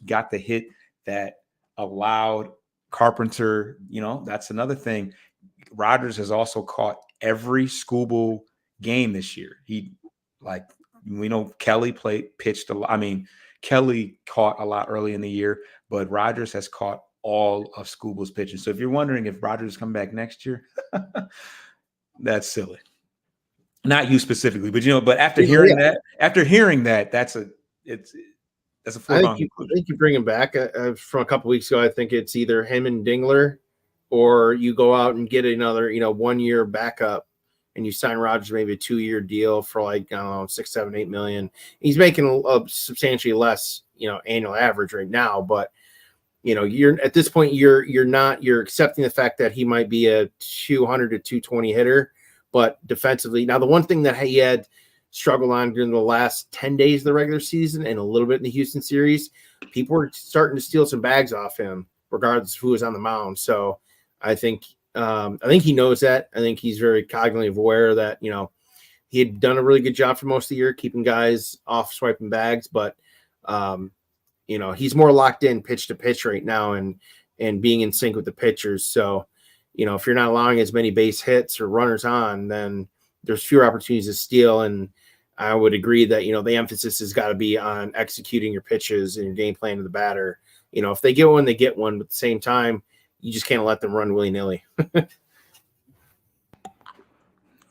got the hit that allowed Carpenter. That's another thing. Rogers has also caught every Scooble game this year. We know Kelly pitched a lot. I mean, Kelly caught a lot early in the year, but Rogers has caught all of Scooble's pitching. So if you're wondering if Rogers come back next year, that's silly. Not you specifically, but but after hearing that, that's a foregone conclusion. I think you bring him back from a couple weeks ago. I think it's either him and Dingler, or you go out and get another 1 year backup, and you sign Rogers maybe a 2-year deal for like, I don't know, $6, $7, $8 million. He's making a substantially less annual average right now, but you're at this point you're accepting the fact that he might be a 200 to 220 hitter. But defensively, now the one thing that he had struggled on during the last 10 days of the regular season and a little bit in the Houston series, people were starting to steal some bags off him, regardless of who was on the mound. So I think he knows that. I think he's very cognitively aware that he had done a really good job for most of the year keeping guys off swiping bags, but he's more locked in pitch to pitch right now and being in sync with the pitchers. So if you're not allowing as many base hits or runners on, then there's fewer opportunities to steal. And I would agree that, the emphasis has got to be on executing your pitches and your game plan to the batter. If they get one, they get one, but at the same time, you just can't let them run willy-nilly.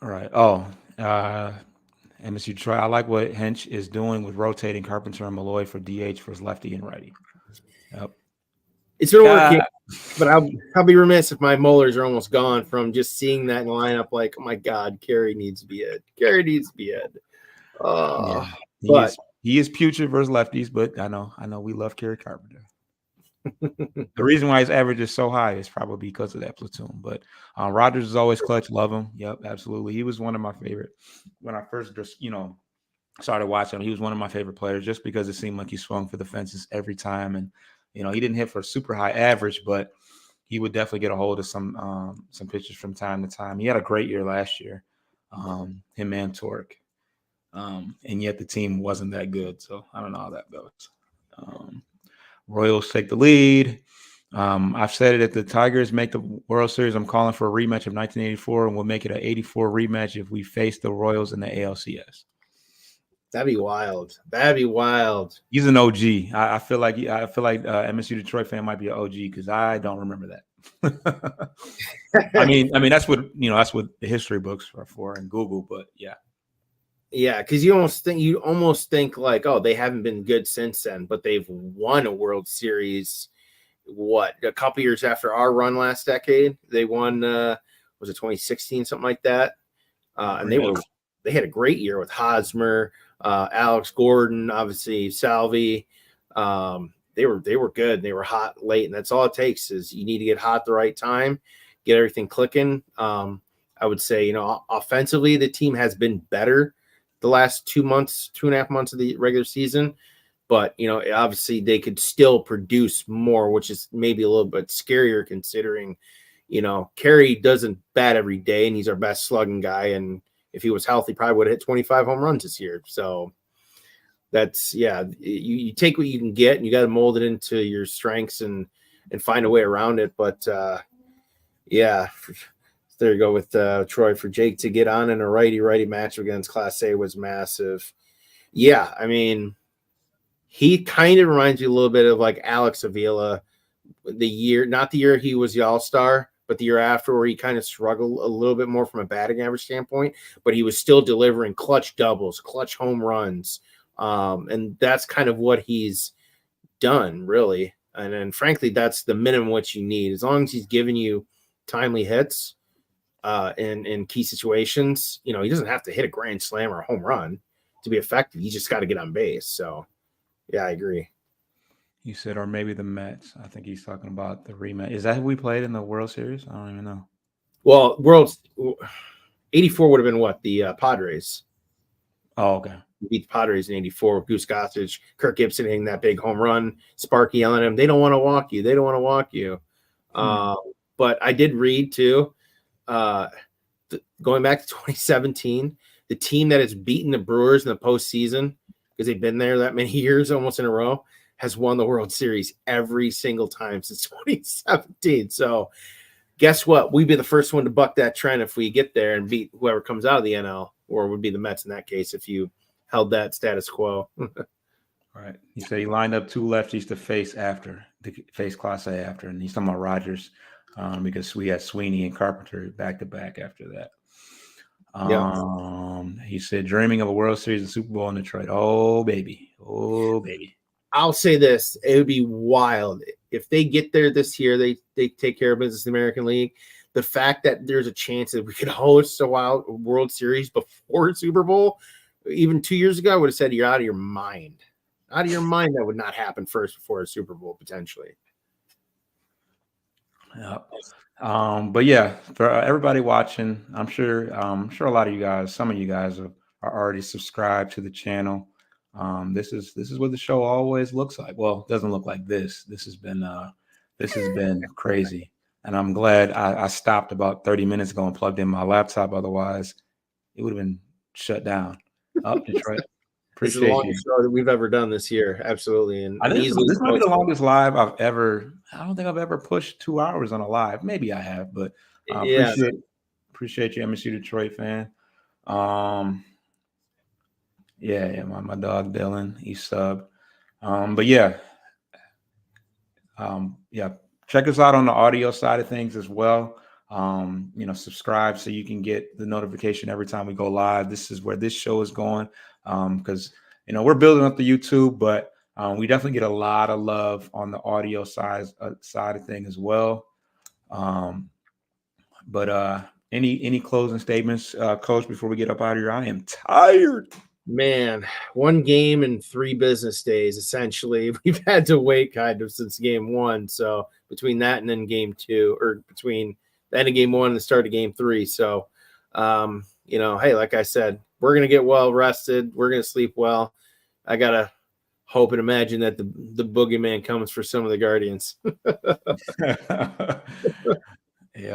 All right. Oh, MSU Detroit. I like what Hench is doing with rotating Carpenter and Malloy for DH for his lefty and righty. Yep. It's been working, but I'll be remiss if my molars are almost gone from just seeing that in the lineup. Like, oh my God, Carey needs to be it. Carey needs to be it. Yeah. He is putrid versus lefties, but I know we love Carey Carpenter. The reason why his average is so high is probably because of that platoon. But Rogers is always clutch. Love him. Yep, absolutely. He was one of my favorite when I first just started watching him. He was one of my favorite players just because it seemed like he swung for the fences every time, and he didn't hit for a super high average, but he would definitely get a hold of some pitches from time to time. He had a great year last year, him and Torque, and yet the team wasn't that good. So I don't know how that goes. Royals take the lead. I've said it, if the Tigers make the World Series, I'm calling for a rematch of 1984, and we'll make it an 84 rematch if we face the Royals in the ALCS. That'd be wild. He's an OG. I feel like MSU Detroit fan might be an OG because I don't remember that. I mean that's what the history books are for and Google, but yeah. Yeah, because you almost think like, oh, they haven't been good since then, but they've won a World Series. What, a couple years after our run last decade? They won. Was it 2016, something like that? And they had a great year with Hosmer, Alex Gordon, obviously Salvi. They were good. They were hot late, and that's all it takes is you need to get hot at the right time, get everything clicking. I would say, offensively, the team has been better the last 2.5 months of the regular season, but obviously they could still produce more, which is maybe a little bit scarier considering, Carey doesn't bat every day and he's our best slugging guy. And if he was healthy, probably would have hit 25 home runs this year. So that's, you take what you can get and you got to mold it into your strengths and find a way around it. But there you go with Troy. For Jake to get on in a righty not against Class A was massive. Yeah, I mean, he kind of reminds me a little bit of like Alex Avila, not the year he was the All-Star, but the year after, where he kind of struggled a little bit more from a batting average standpoint, but he was still delivering clutch doubles, clutch home runs. And that's kind of what he's done, really. And then, frankly, that's the minimum what you need. As long as he's giving you timely hits, in key situations, he doesn't have to hit a grand slam or a home run to be effective. He's just got to get on base. So, yeah, I agree. You said, or maybe the Mets. I think he's talking about the rematch. Is that who we played in the World Series? I don't even know. Well, World's 84 would have been what? The Padres. Oh, okay. We beat the Padres in 84 with Goose Gossage, Kirk Gibson hitting that big home run, Sparky yelling at him, they don't want to walk you. They don't want to walk you. But I did read, too, going back to 2017, the team that has beaten the Brewers in the postseason, because they've been there that many years almost in a row, has won the World Series every single time since 2017. So guess what? We'd be the first one to buck that trend if we get there and beat whoever comes out of the NL, or it would be the Mets in that case if you held that status quo. Right. He said he lined up two lefties to face Class A after, and he's talking about Rogers. Because we had Sweeney and Carpenter back to back after that. He said, dreaming of a World Series and Super Bowl in Detroit. Oh, baby. I'll say this. It would be wild. If they get there this year, they take care of business in the American League. The fact that there's a chance that we could host a World Series before Super Bowl, even 2 years ago, I would have said you're out of your mind. Out of your mind, that would not happen first before a Super Bowl, potentially. Yeah. But yeah, for everybody watching, I'm sure a lot of you guys, some of you guys are already subscribed to the channel. This is what the show always looks like. Well, it doesn't look like this. This has been crazy. And I'm glad I stopped about 30 minutes ago and plugged in my laptop. Otherwise, it would have been shut down. Oh, Detroit. This is the longest show that we've ever done this year. Absolutely. And I think this might be the longest live I've ever. I don't think I've ever pushed 2 hours on a live. Maybe I have, but Yeah. Appreciate you, MSU Detroit fan. My dog Dylan, he subbed. But check us out on the audio side of things as well. Subscribe so you can get the notification every time we go live. This is where this show is going, because we're building up the YouTube, but we definitely get a lot of love on the audio side of thing as well. But any closing statements, Coach, before we get up out of here? I am tired. Man, 1 game in 3 business days, essentially. We've had to wait kind of since game 1. So between that and then game 2, or between the end of game 1 and the start of game 3. So, hey, like I said, we're going to get well rested. We're going to sleep well. I got to hope and imagine that the boogeyman comes for some of the Guardians. We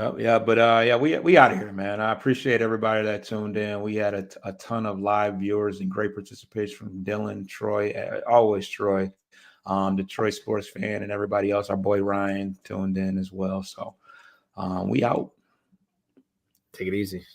out of here, man. I appreciate everybody that tuned in. We had a ton of live viewers and great participation from Dylan, Troy, always Troy, Detroit sports fan, and everybody else. Our boy Ryan tuned in as well. So we out. Take it easy.